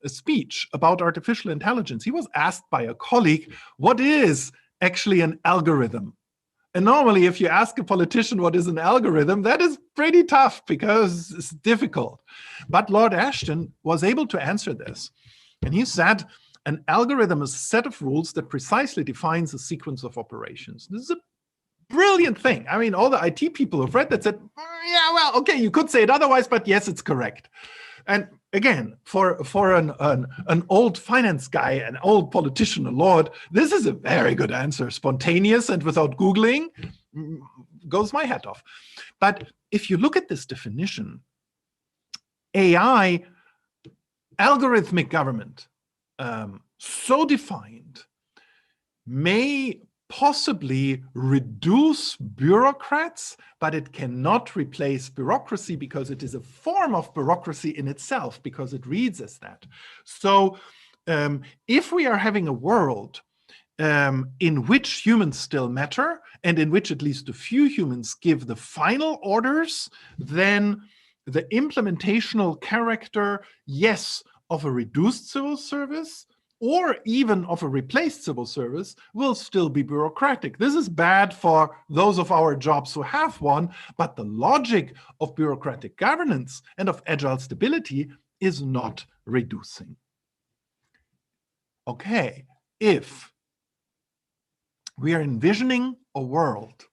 speech about artificial intelligence, he was asked by a colleague, what is actually an algorithm? And normally, if you ask a politician what is an algorithm, that is pretty tough because it's difficult. But Lord Ashton was able to answer this. And he said, an algorithm is a set of rules that precisely defines a sequence of operations. This is a brilliant thing. I mean, all the IT people have read that said, yeah, well, okay, you could say it otherwise, but yes, it's correct. And again, for an old finance guy, an old politician, a lord, this is a very good answer, spontaneous and without Googling, goes my hat off. But if you look at this definition, AI, algorithmic government, so defined, may possibly reduce bureaucrats, but it cannot replace bureaucracy because it is a form of bureaucracy in itself, because it reads as that. So if we are having a world in which humans still matter, and in which at least a few humans give the final orders, then the implementational character, yes, of a reduced civil service, or even of a replaced civil service, will still be bureaucratic. This is bad for those of our jobs who have one, but the logic of bureaucratic governance and of agile stability is not reducing. Okay, if we are envisioning a world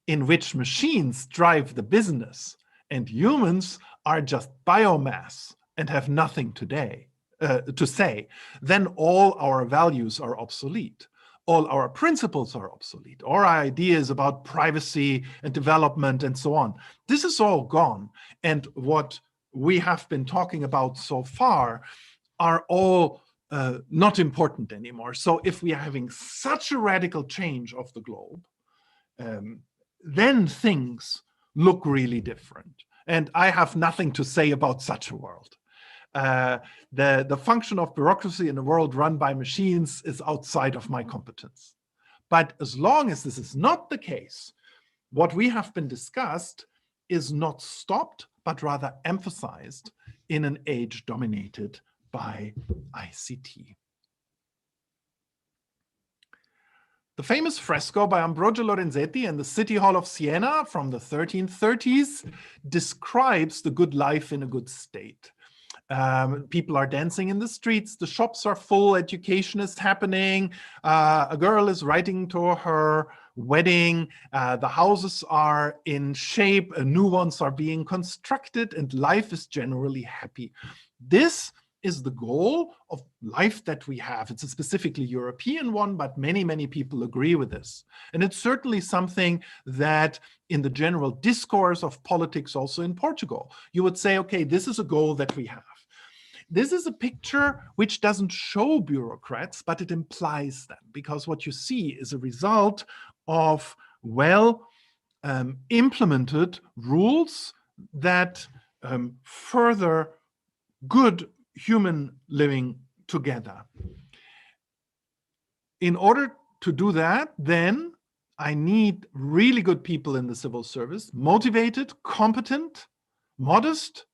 in which machines drive the business and humans are just biomass and have nothing today to say, then all our values are obsolete. All our principles are obsolete. Our ideas about privacy and development and so on. This is all gone. And what we have been talking about so far are all not important anymore. So if we are having such a radical change of the globe, then things look really different. And I have nothing to say about such a world. The function of bureaucracy in a world run by machines is outside of my competence. But as long as this is not the case, what we have been discussed is not stopped, but rather emphasized in an age dominated by ICT. The famous fresco by Ambrogio Lorenzetti in the City Hall of Siena from the 1330s describes the good life in a good state. People are dancing in the streets, the shops are full, education is happening, a girl is writing to her wedding, the houses are in shape, new ones are being constructed, and life is generally happy. This is the goal of life that we have. It's a specifically European one, but many, many people agree with this. And it's certainly something that in the general discourse of politics also in Portugal, you would say, okay, this is a goal that we have. This is a picture which doesn't show bureaucrats, but it implies them, because what you see is a result of implemented rules that further good human living together. In order to do that, then I need really good people in the civil service, motivated, competent, modest,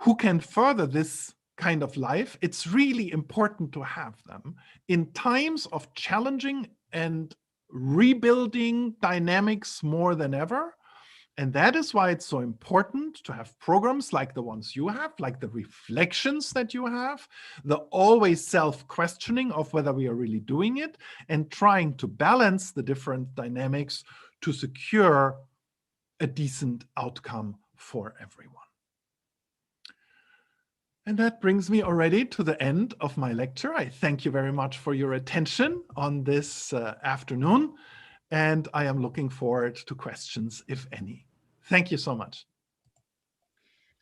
who can further this kind of life. It's really important to have them in times of challenging and rebuilding dynamics more than ever. And that is why it's so important to have programs like the ones you have, like the reflections that you have, the always self-questioning of whether we are really doing it, and trying to balance the different dynamics to secure a decent outcome for everyone. And that brings me already to the end of my lecture. I thank you very much for your attention on this afternoon. And I am looking forward to questions, if any. Thank you so much.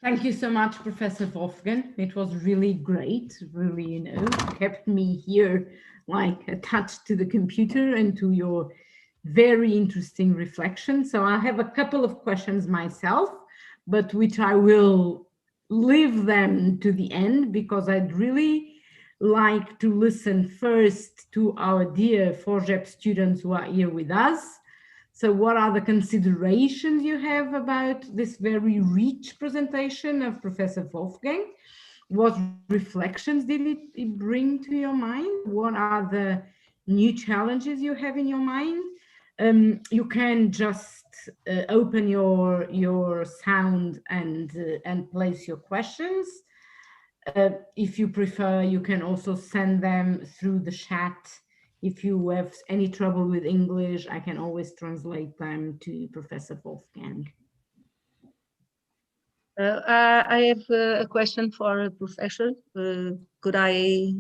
Thank you so much, Professor Wolfgang. It was really great, really, kept me here like attached to the computer and to your very interesting reflection. So I have a couple of questions myself, but which I will leave them to the end, because I'd really like to listen first to our dear FORGEP students who are here with us. So what are the considerations you have about this very rich presentation of Professor Wolfgang? What reflections did it bring to your mind? What are the new challenges you have in your mind? You can just open your sound and place your questions. If you prefer, you can also send them through the chat. If you have any trouble with English, I can always translate them to Professor Wolfgang. I have a question for Professor. Could I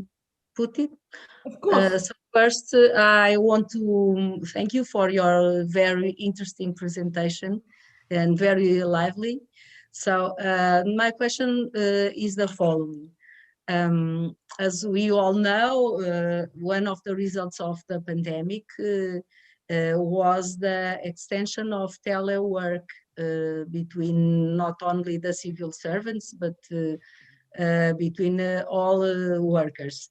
put it? Of course. So first, I want to thank you for your very interesting presentation and very lively. So my question is the following. As we all know, one of the results of the pandemic was the extension of telework between not only the civil servants, but between all workers.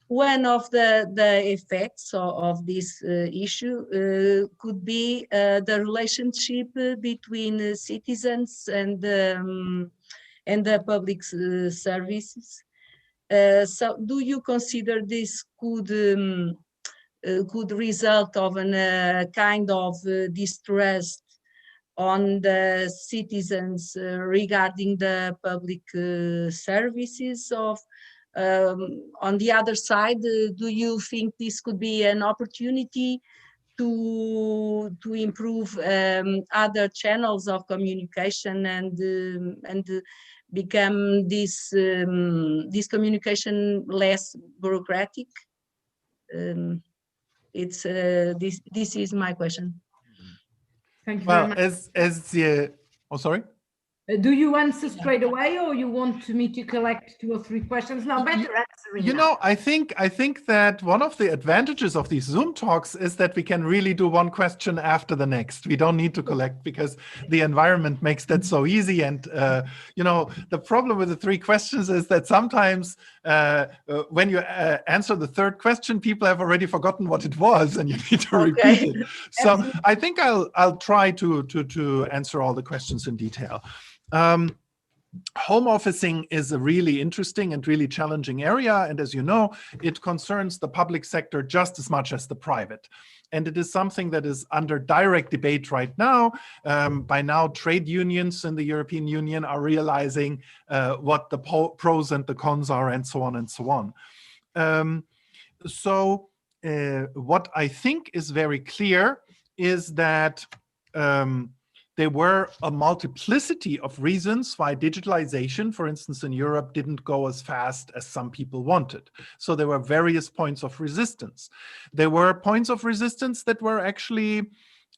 One of the effects of this issue could be the relationship between citizens and the public services. So do you consider this could result of a kind of distrust on the citizens regarding the public services of on the other side, do you think this could be an opportunity to improve other channels of communication and become this communication less bureaucratic? This is my question. Thank you very much. Oh, sorry. Do you answer straight away, or you want me to collect 2 or 3 questions? No, better answering. You know, I think that one of the advantages of these Zoom talks is that we can really do one question after the next. We don't need to collect because the environment makes that so easy. And you know, the problem with the 3 questions is that sometimes when you answer the 3rd question, people have already forgotten what it was, and you need to repeat it. So I think I'll try to answer all the questions in detail. Home officing is a really interesting and really challenging area. And as you know, it concerns the public sector just as much as the private. And it is something that is under direct debate right now. By now, trade unions in the European Union are realizing what the pros and the cons are, and so on and so on. What I think is very clear is that there were a multiplicity of reasons why digitalization, for instance, in Europe, didn't go as fast as some people wanted. So there were various points of resistance. There were points of resistance that were actually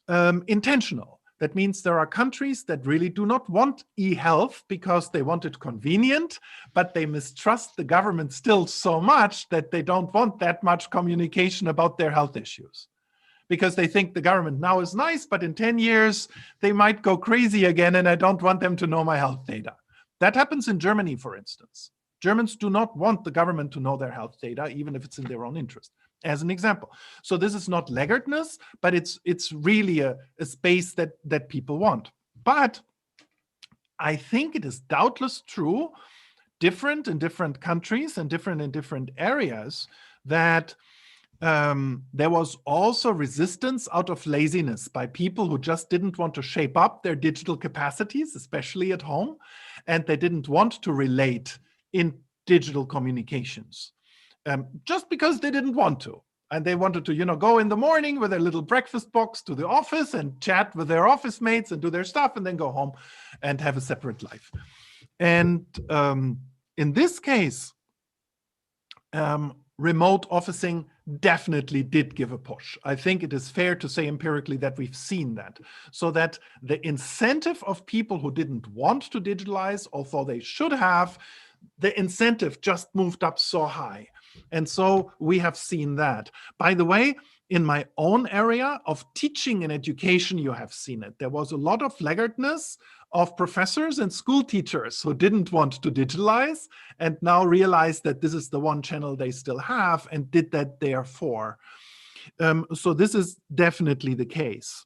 intentional. That means there are countries that really do not want e-health because they want it convenient, but they mistrust the government still so much that they don't want that much communication about their health issues. Because they think the government now is nice, but in 10 years, they might go crazy again, and I don't want them to know my health data. That happens in Germany, for instance. Germans do not want the government to know their health data, even if it's in their own interest, as an example. So this is not laggardness, but it's really a space that people want. But I think it is doubtless true, different in different countries and different in different areas, that there was also resistance out of laziness by people who just didn't want to shape up their digital capacities, especially at home, and they didn't want to relate in digital communications, just because they didn't want to. And they wanted to, you know, go in the morning with their little breakfast box to the office and chat with their office mates and do their stuff, and then go home and have a separate life. And in this case, remote officing definitely did give a push. I think it is fair to say empirically that we've seen that. So that the incentive of people who didn't want to digitalize, although they should have, the incentive just moved up so high. And so we have seen that. By the way, in my own area of teaching and education, you have seen it. There was a lot of laggardness of professors and school teachers who didn't want to digitalize and now realize that this is the one channel they still have and did that therefore. So this is definitely the case.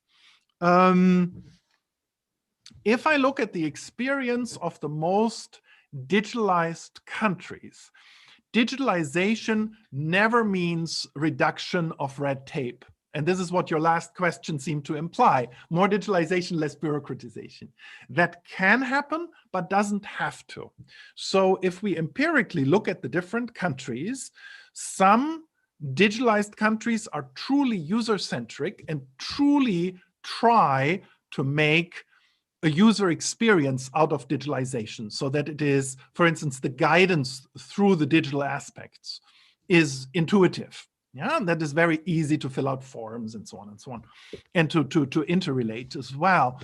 If I look at the experience of the most digitalized countries, digitalization never means reduction of red tape. And this is what your last question seemed to imply. More digitalization, less bureaucratization. That can happen, but doesn't have to. So if we empirically look at the different countries, some digitalized countries are truly user-centric and truly try to make a user experience out of digitalization so that it is, for instance, the guidance through the digital aspects is intuitive. Yeah, that is very easy to fill out forms and so on, and to interrelate as well.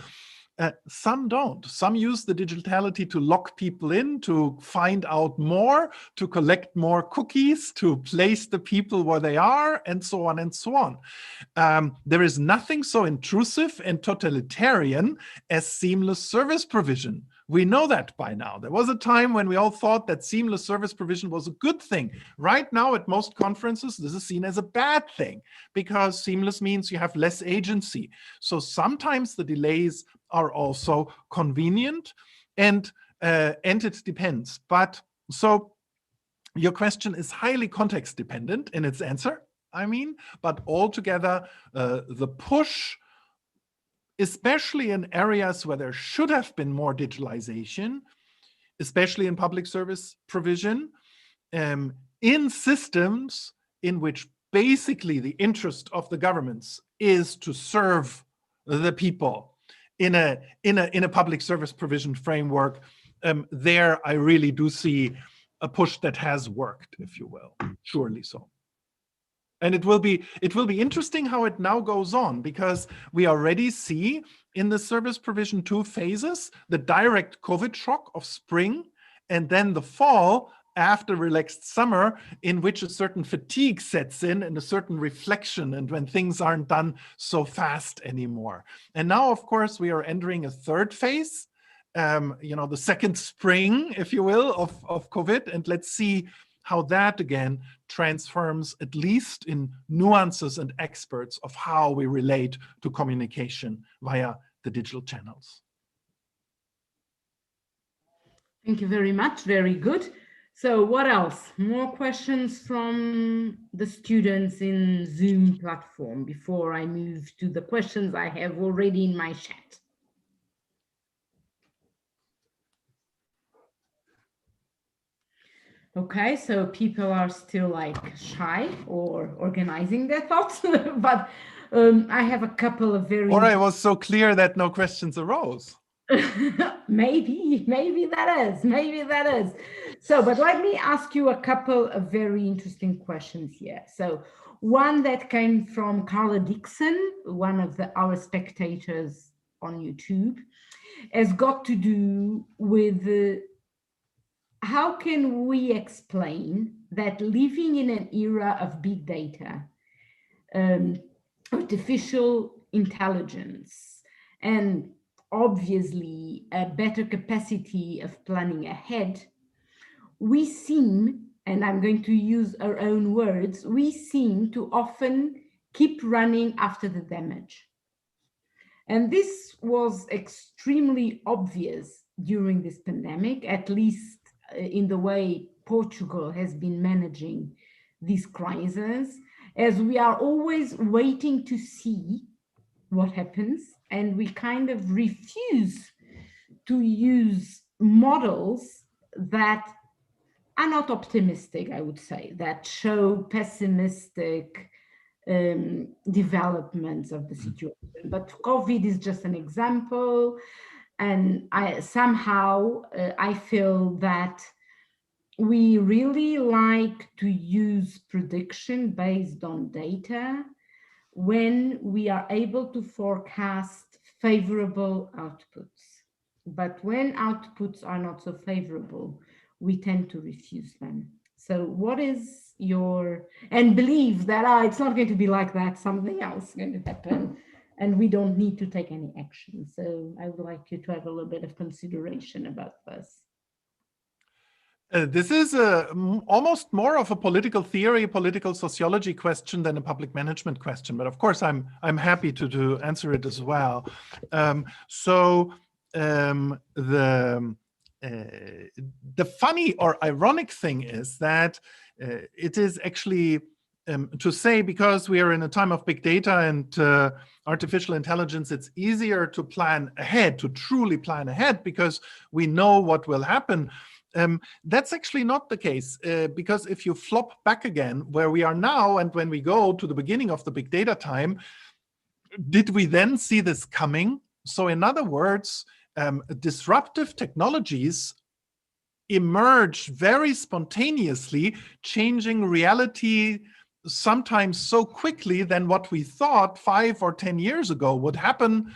Some don't. Some use the digitality to lock people in, to find out more, to collect more cookies, to place the people where they are, and so on and so on. There is nothing so intrusive and totalitarian as seamless service provision. We know that by now. There was a time when we all thought that seamless service provision was a good thing. Right now, at most conferences, this is seen as a bad thing because seamless means you have less agency. So sometimes the delays are also convenient, and it depends. But so your question is highly context dependent in its answer, but altogether the push, especially in areas where there should have been more digitalization, especially in public service provision, in systems in which basically the interest of the governments is to serve the people in a public service provision framework, there I really do see a push that has worked, if you will, surely so. And it will be interesting how it now goes on, because we already see in the service provision 2 phases the direct COVID shock of spring, and then the fall after relaxed summer, in which a certain fatigue sets in and a certain reflection, and when things aren't done so fast anymore. And now, of course, we are entering a 3rd phase, the second spring, if you will, of COVID, and let's see how that again transforms, at least in nuances and experts, of how we relate to communication via the digital channels. Thank you very much. Very good. So what else? More questions from the students in Zoom platform before I move to the questions I have already in my chat. Okay, so people are still like shy or organizing their thoughts, but I have a couple of very... Or I was so clear that no questions arose. maybe that is. So, but let me ask you a couple of very interesting questions here. So one that came from Carla Dixon, one of our spectators on YouTube, has got to do with how can we explain that living in an era of big data, artificial intelligence, and obviously a better capacity of planning ahead, we seem, and I'm going to use our own words, we seem to often keep running after the damage. And this was extremely obvious during this pandemic, at least in the way Portugal has been managing this crisis, as we are always waiting to see what happens, and we kind of refuse to use models that are not optimistic, I would say, that show pessimistic developments of the situation. But COVID is just an example, and I feel that we really like to use prediction based on data when we are able to forecast favorable outputs. But when outputs are not so favorable, we tend to refuse them. So what is your, and believe that it's not going to be like that, something else is going to happen, and we don't need to take any action. So I would like you to have a little bit of consideration about this. This is almost more of a political theory, political sociology question than a public management question. But of course, I'm happy to answer it as well. The funny or ironic thing is that it is actually to say, because we are in a time of big data and artificial intelligence, it's easier to plan ahead, to truly plan ahead, because we know what will happen. That's actually not the case, because if you flop back again where we are now, and when we go to the beginning of the big data time, did we then see this coming? So in other words, disruptive technologies emerge very spontaneously, changing reality sometimes so quickly than what we thought 5 or 10 years ago would happen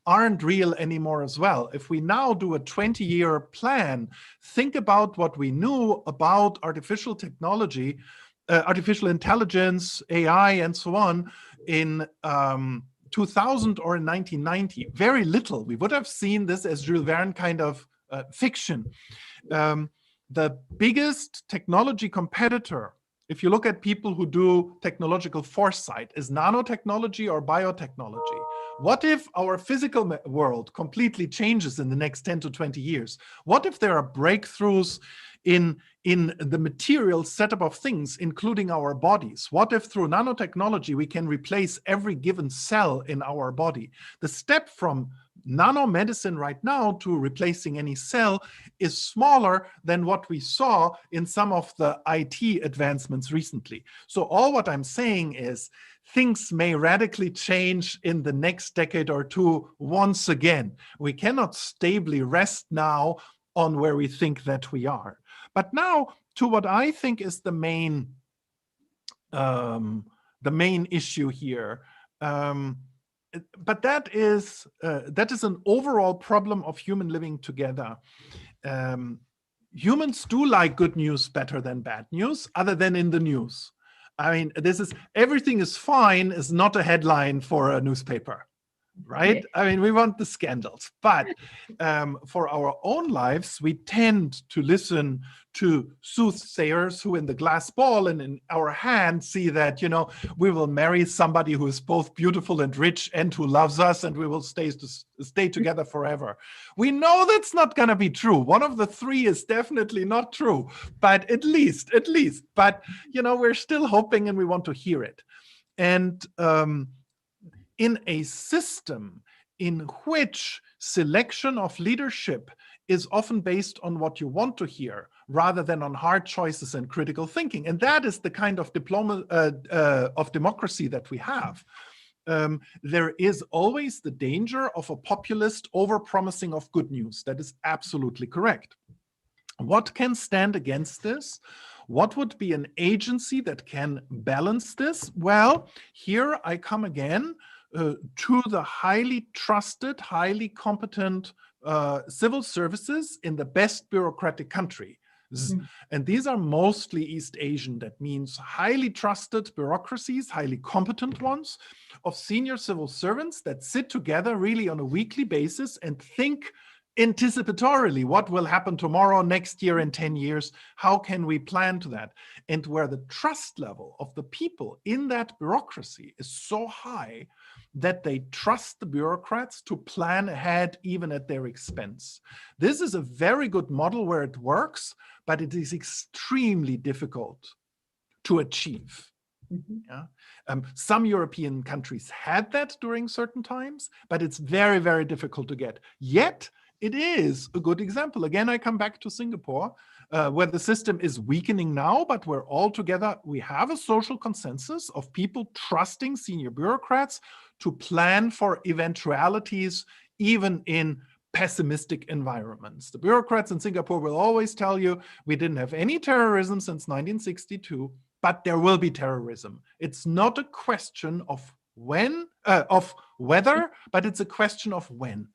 aren't real anymore as well. If we now do a 20-year plan, think about what we knew about artificial technology, artificial intelligence, AI, and so on in 2000 or in 1990. Very little. We would have seen this as Jules Verne kind of fiction. The biggest technology competitor, if you look at people who do technological foresight, is nanotechnology or biotechnology. What if our physical world completely changes in the next 10 to 20 years? What if there are breakthroughs in the material setup of things, including our bodies? What if through nanotechnology we can replace every given cell in our body? The step from nanomedicine right now to replacing any cell is smaller than what we saw in some of the IT advancements recently. So all what I'm saying is things may radically change in the next decade or two once again. We cannot stably rest now on where we think that we are. But now to what I think is the main issue here. But that is an overall problem of human living together. Humans do like good news better than bad news, other than in the news. I mean, everything is fine is not a headline for a newspaper, right? I mean, we want the scandals, but for our own lives, we tend to listen to soothsayers who in the glass ball and in our hand see that, you know, we will marry somebody who is both beautiful and rich and who loves us, and we will stay together forever. We know that's not going to be true. One of the three is definitely not true, but at least, but, you know, we're still hoping and we want to hear it. And in a system in which selection of leadership is often based on what you want to hear rather than on hard choices and critical thinking. And that is the kind of democracy that we have. There is always the danger of a populist over-promising of good news. That is absolutely correct. What can stand against this? What would be an agency that can balance this? Well, here I come again to the highly trusted, highly competent civil services in the best bureaucratic country. And these are mostly East Asian. That means highly trusted bureaucracies, highly competent ones, of senior civil servants that sit together really on a weekly basis and think anticipatorily what will happen tomorrow, next year, in 10 years. How can we plan to that? And where the trust level of the people in that bureaucracy is so high that they trust the bureaucrats to plan ahead even at their expense. This is a very good model where it works, but it is extremely difficult to achieve. Yeah? Some European countries had that during certain times, but it's very, very difficult to get. Yet, it is a good example. Again, I come back to Singapore, where the system is weakening now, but we're all together. We have a social consensus of people trusting senior bureaucrats to plan for eventualities, even in pessimistic environments. The bureaucrats in Singapore will always tell you, we didn't have any terrorism since 1962, but there will be terrorism. It's not a question of whether, but it's a question of when.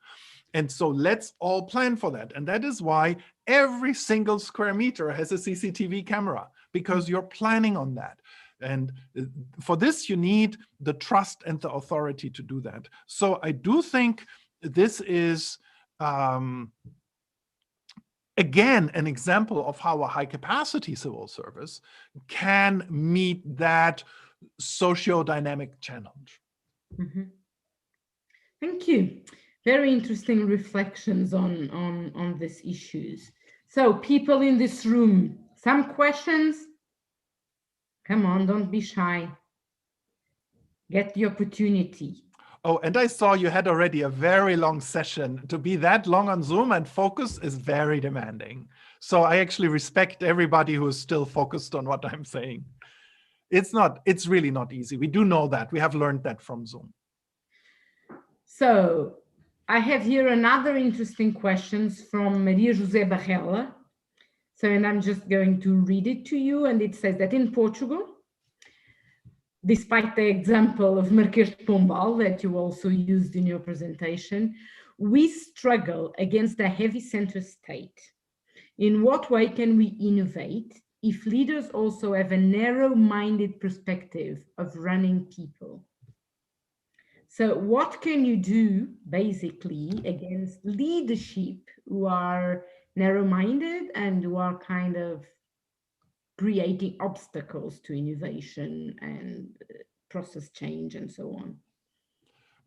And so let's all plan for that. And that is why every single square meter has a CCTV camera, because you're planning on that. And for this, you need the trust and the authority to do that. So I do think this is, again, an example of how a high-capacity civil service can meet that socio-dynamic challenge. Thank you. Very interesting reflections on these issues. So people in this room, some questions? Come on, don't be shy. Get the opportunity. Oh, and I saw you had already a very long session. To be that long on Zoom and focus is very demanding. So I actually respect everybody who is still focused on what I'm saying. It's really not easy. We do know that. We have learned that from Zoom. So I have here another interesting questions from Maria José Barrella. So, and I'm just going to read it to you. And it says that in Portugal, despite the example of Marquês de Pombal that you also used in your presentation, we struggle against a heavy center state. In what way can we innovate if leaders also have a narrow-minded perspective of running people? So what can you do basically against leadership who are narrow-minded and who are kind of creating obstacles to innovation and process change and so on?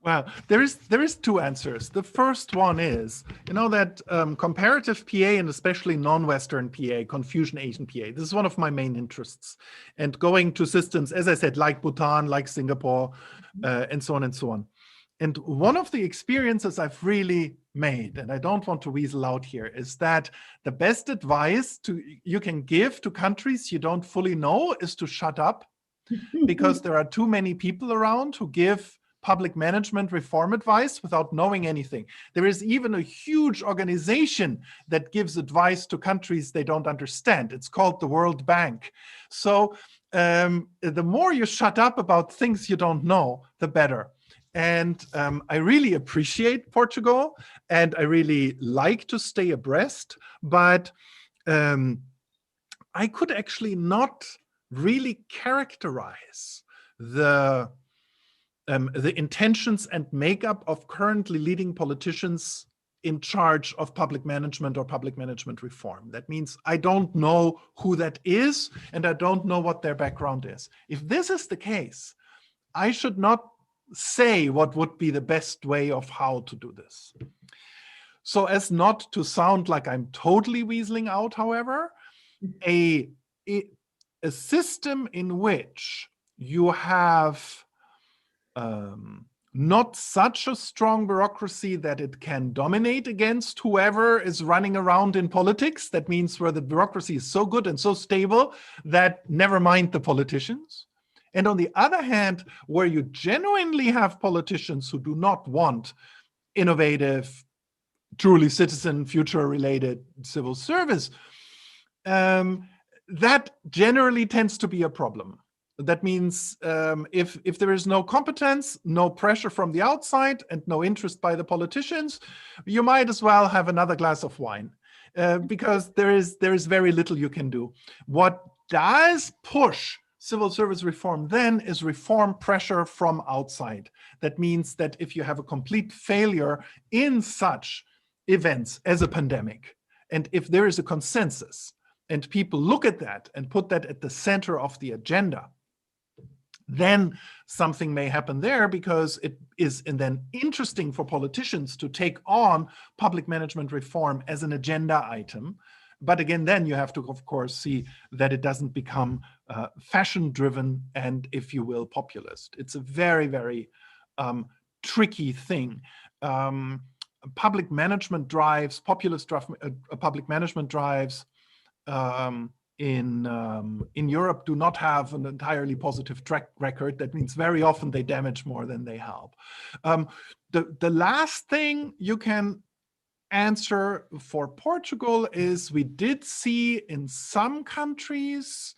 Well, there is two answers. The first one is, you know, that comparative PA and especially non-Western PA, Confucian Asian PA, this is one of my main interests. And going to systems, as I said, like Bhutan, like Singapore, and so on and so on. And one of the experiences I've really made, and I don't want to weasel out here, is that the best advice you can give to countries you don't fully know is to shut up, because there are too many people around who give public management reform advice without knowing anything. There is even a huge organization that gives advice to countries they don't understand. It's called the World Bank. So the more you shut up about things you don't know, the better. And I really appreciate Portugal, and I really like to stay abreast, but I could actually not really characterize the intentions and makeup of currently leading politicians in charge of public management or public management reform. That means I don't know who that is, and I don't know what their background is. If this is the case, I should not say what would be the best way of how to do this. So as not to sound like I'm totally weaseling out, however, a system in which you have not such a strong bureaucracy that it can dominate against whoever is running around in politics. That means where the bureaucracy is so good and so stable that never mind the politicians. And on the other hand, where you genuinely have politicians who do not want innovative, truly citizen, future-related civil service, that generally tends to be a problem. That means if there is no competence, no pressure from the outside, and no interest by the politicians, you might as well have another glass of wine, because there is very little you can do. What does push civil service reform then is reform pressure from outside. That means that if you have a complete failure in such events as a pandemic, and if there is a consensus, and people look at that and put that at the center of the agenda, then something may happen there, because it is then interesting for politicians to take on public management reform as an agenda item. But again, then you have to, of course, see that it doesn't become fashion-driven and, if you will, populist. It's a very, very tricky thing. Public management drives, populist public management drives in Europe do not have an entirely positive track record. That means very often they damage more than they help. The last thing you can answer for Portugal is we did see in some countries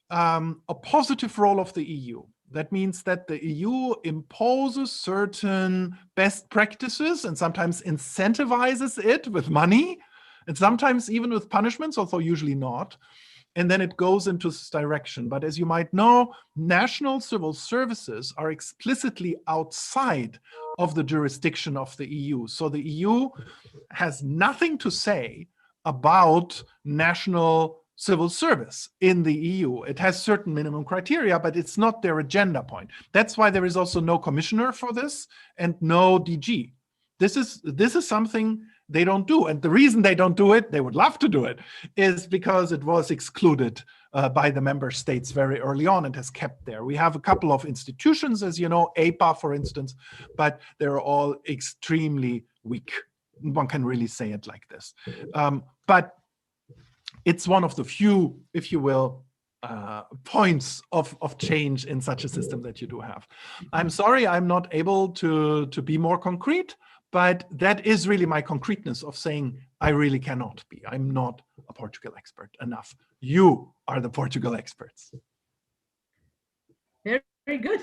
a positive role of the EU. That means that the EU imposes certain best practices and sometimes incentivizes it with money, and sometimes even with punishments, although usually not. And then it goes into this direction. But as you might know, national civil services are explicitly outside of the jurisdiction of the EU. So the EU has nothing to say about national civil service in the EU. It has certain minimum criteria, but it's not their agenda point. That's why there is also no commissioner for this and no DG. This is something they don't do. And the reason they don't do it, they would love to do it, is because it was excluded by the member states very early on and has kept there. We have a couple of institutions, as you know, APA, for instance, but they're all extremely weak. One can really say it like this. But it's one of the few, if you will, points of change in such a system that you do have. I'm sorry I'm not able to be more concrete, but that is really my concreteness of saying I really cannot be. I'm not a Portugal expert enough. You are the Portugal experts. Very, very good.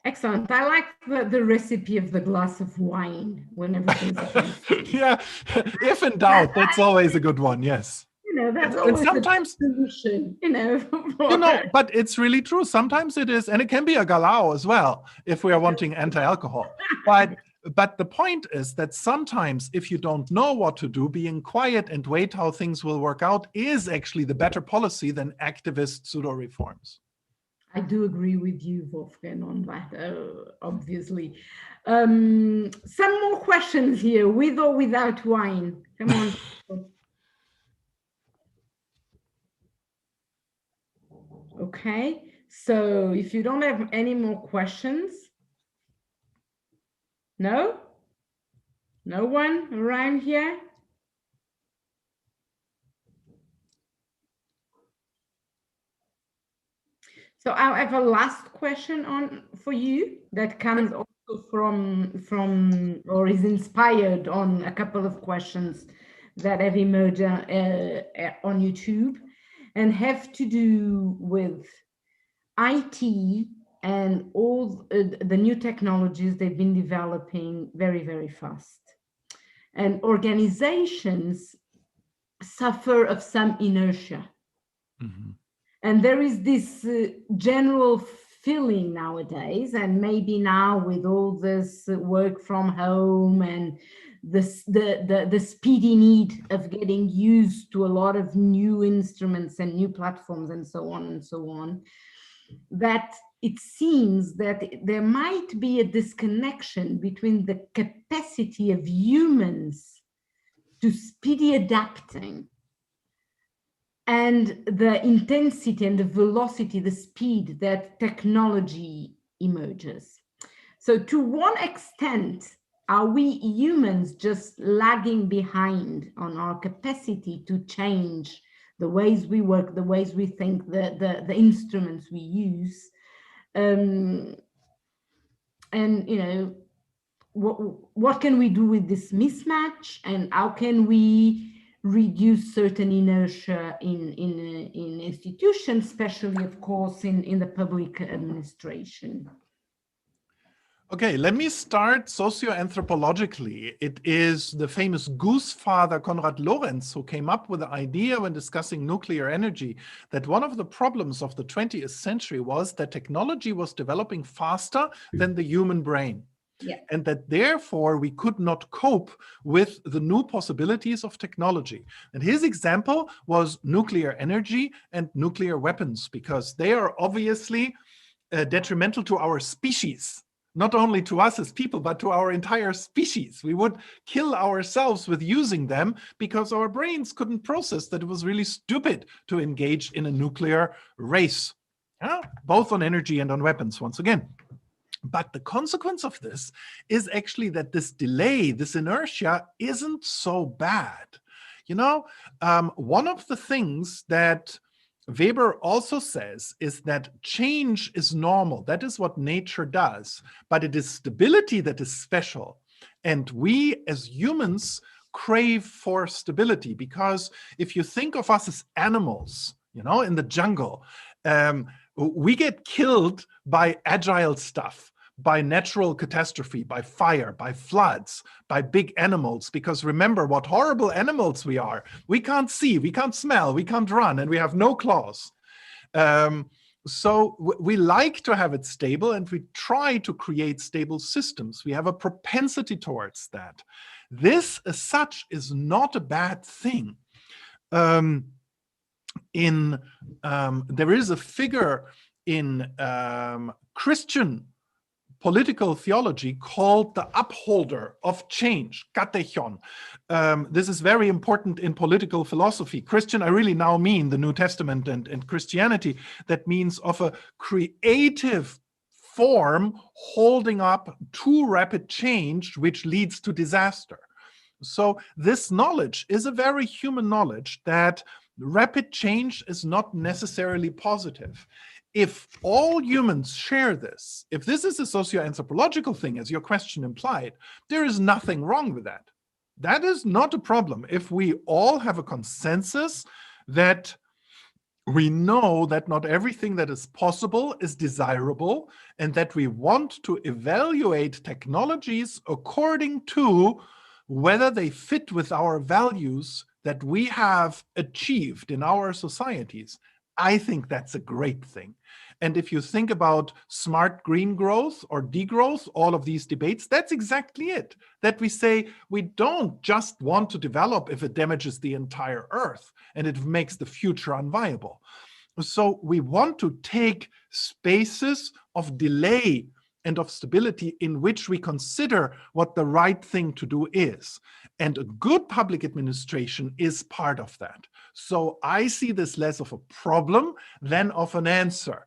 Excellent. I like the recipe of the glass of wine when everything's okay. Yeah, if in doubt, that's always a good one, yes. You know, that's always sometimes, the solution, you know. But it's really true. Sometimes it is, and it can be a galao as well, if we are wanting anti-alcohol. But the point is that sometimes if you don't know what to do, being quiet and wait how things will work out is actually the better policy than activist pseudo-reforms. I do agree with you, Wolfgang, on that, obviously. Some more questions here, with or without wine. Come on. Okay, so if you don't have any more questions, No? No one around here? So I have a last question for you that comes also from or is inspired on a couple of questions that have emerged on YouTube and have to do with IT and all the new technologies they've been developing very, very fast. And organizations suffer of some inertia. Mm-hmm. And there is this general feeling nowadays, and maybe now with all this work from home and the speedy need of getting used to a lot of new instruments and new platforms and so on, that it seems that there might be a disconnection between the capacity of humans to speedy adapting and the intensity and the velocity, the speed that technology emerges. So to what extent are we humans just lagging behind on our capacity to change the ways we work, the ways we think, the instruments we use? And, you know, what can we do with this mismatch, and how can we reduce certain inertia in institutions, especially, of course, in the public administration? Okay, let me start socio-anthropologically. It is the famous goose father Konrad Lorenz who came up with the idea when discussing nuclear energy that one of the problems of the 20th century was that technology was developing faster than the human brain. Yeah. And that therefore we could not cope with the new possibilities of technology. And his example was nuclear energy and nuclear weapons, because they are obviously detrimental to our species. Not only to us as people, but to our entire species. We would kill ourselves with using them because our brains couldn't process that it was really stupid to engage in a nuclear race, both on energy and on weapons, once again. But the consequence of this is actually that this delay, this inertia, isn't so bad. You know, one of the things that Weber also says is that change is normal. That is what nature does, but it is stability that is special. And we as humans crave for stability, because if you think of us as animals, you know, in the jungle, we get killed by agile stuff, by natural catastrophe, by fire, by floods, by big animals. Because remember what horrible animals we are. We can't see, we can't smell, we can't run, and we have no claws. So we like to have it stable, and we try to create stable systems. We have a propensity towards that. This as such is not a bad thing. There is a figure in Christian political theology called the upholder of change, katechon. This is very important in political philosophy. Christian, I really now mean the New Testament and Christianity. That means of a creative form holding up too rapid change, which leads to disaster. So this knowledge is a very human knowledge that rapid change is not necessarily positive. If all humans share this, if this is a socio-anthropological thing, as your question implied, there is nothing wrong with that. That is not a problem. If we all have a consensus that we know that not everything that is possible is desirable, and that we want to evaluate technologies according to whether they fit with our values that we have achieved in our societies, I think that's a great thing. And if you think about smart green growth or degrowth, all of these debates, that's exactly it. That we say we don't just want to develop if it damages the entire earth and it makes the future unviable. So we want to take spaces of delay and of stability in which we consider what the right thing to do is. And a good public administration is part of that. So I see this less of a problem than of an answer.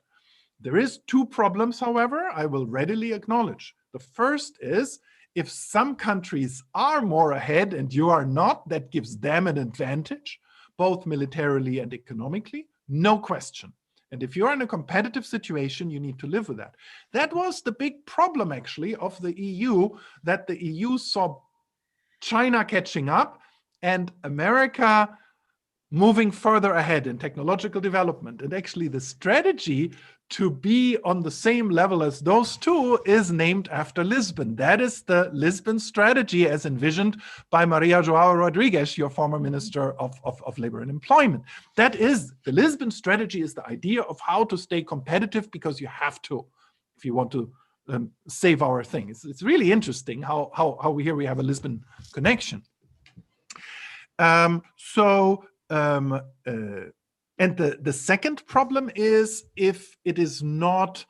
There is two problems, however, I will readily acknowledge. The first is if some countries are more ahead and you are not, that gives them an advantage, both militarily and economically, no question. And if you're in a competitive situation, you need to live with that. That was the big problem, actually, of the EU, that the EU saw China catching up and America moving further ahead in technological development. And actually the strategy to be on the same level as those two is named after Lisbon. That is the Lisbon strategy as envisioned by Maria Joao Rodrigues, your former Minister of Labor and Employment. That is, the Lisbon strategy is the idea of how to stay competitive, because you have to, if you want to save our thing. It's really interesting how we have a Lisbon connection. And the second problem is if it is not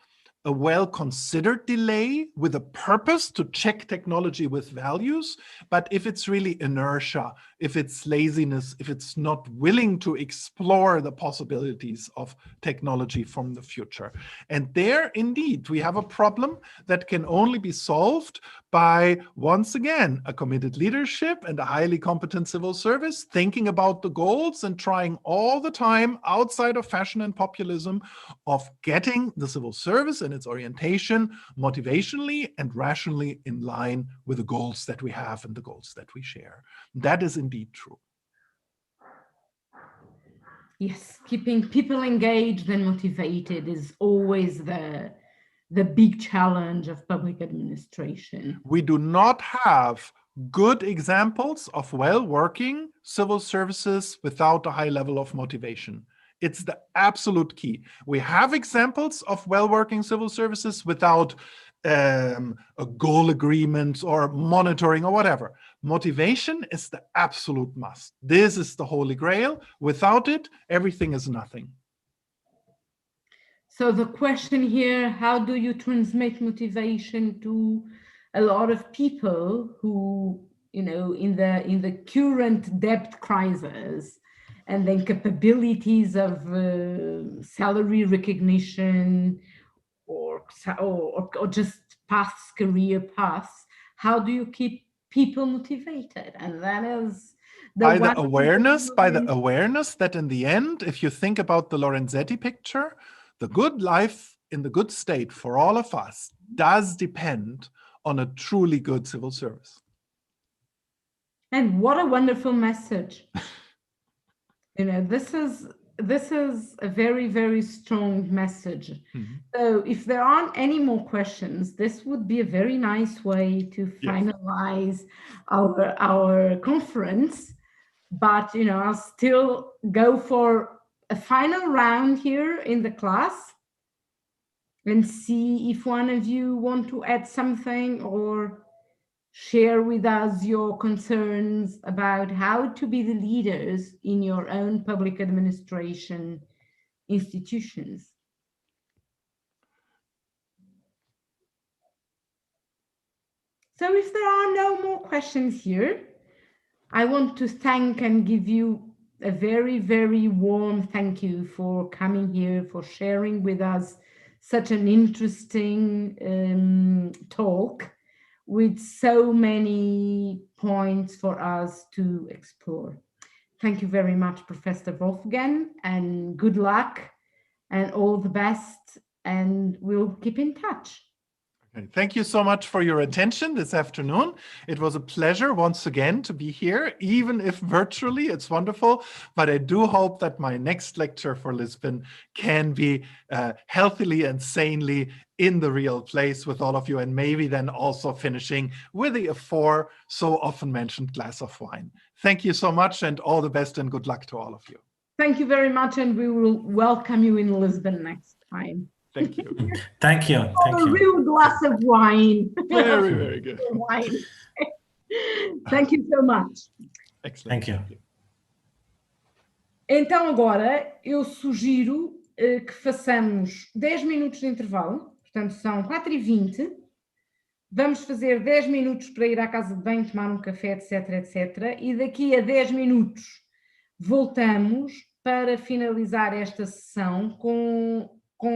a well-considered delay with a purpose to check technology with values, but if it's really inertia, if it's laziness, if it's not willing to explore the possibilities of technology from the future. And there, indeed, we have a problem that can only be solved by, once again, a committed leadership and a highly competent civil service, thinking about the goals and trying all the time, outside of fashion and populism, of getting the civil service and its orientation motivationally and rationally in line with the goals that we have and the goals that we share. That is indeed true. Yes, keeping people engaged and motivated is always the big challenge of public administration. We do not have good examples of well-working civil services without a high level of motivation. It's the absolute key. We have examples of well-working civil services without a goal agreement or monitoring or whatever. Motivation is the absolute must. This is the holy grail. Without it, everything is nothing. So the question here, how do you transmit motivation to a lot of people who, you know, in the current debt crisis, and then capabilities of salary recognition or just paths, career paths? How do you keep people motivated? And that is by the awareness that in the end, if you think about the Lorenzetti picture, the good life in the good state for all of us does depend on a truly good civil service. And what a wonderful message. You know, this is a very, very strong message. Mm-hmm. So if there aren't any more questions, this would be a very nice way to finalize our conference. But, you know, I'll still go for a final round here in the class and see if one of you want to add something or share with us your concerns about how to be the leaders in your own public administration institutions. So if there are no more questions here, I want to thank and give you a very, very warm thank you for coming here, for sharing with us such an interesting talk with so many points for us to explore. Thank you very much, Professor Wolfgang, and good luck and all the best, and we'll keep in touch. Okay. Thank you so much for your attention this afternoon. It was a pleasure once again to be here, even if virtually. It's wonderful, but I do hope that my next lecture for Lisbon can be healthily and sanely in the real place with all of you, and maybe then also finishing with the afore so often mentioned glass of wine. Thank you so much, and all the best and good luck to all of you. Thank you very much, and we will welcome you in Lisbon next time. Thank you. Thank you. Thank you. A real glass of wine. Very, very good. Wine. Thank you so much. Excellent. Thank you. Então agora eu sugiro que façamos 10 minutos de intervalo, portanto são 4h20, vamos fazer 10 minutos para ir à casa de banho, tomar um café, etc, etc, e daqui a 10 minutos voltamos para finalizar esta sessão com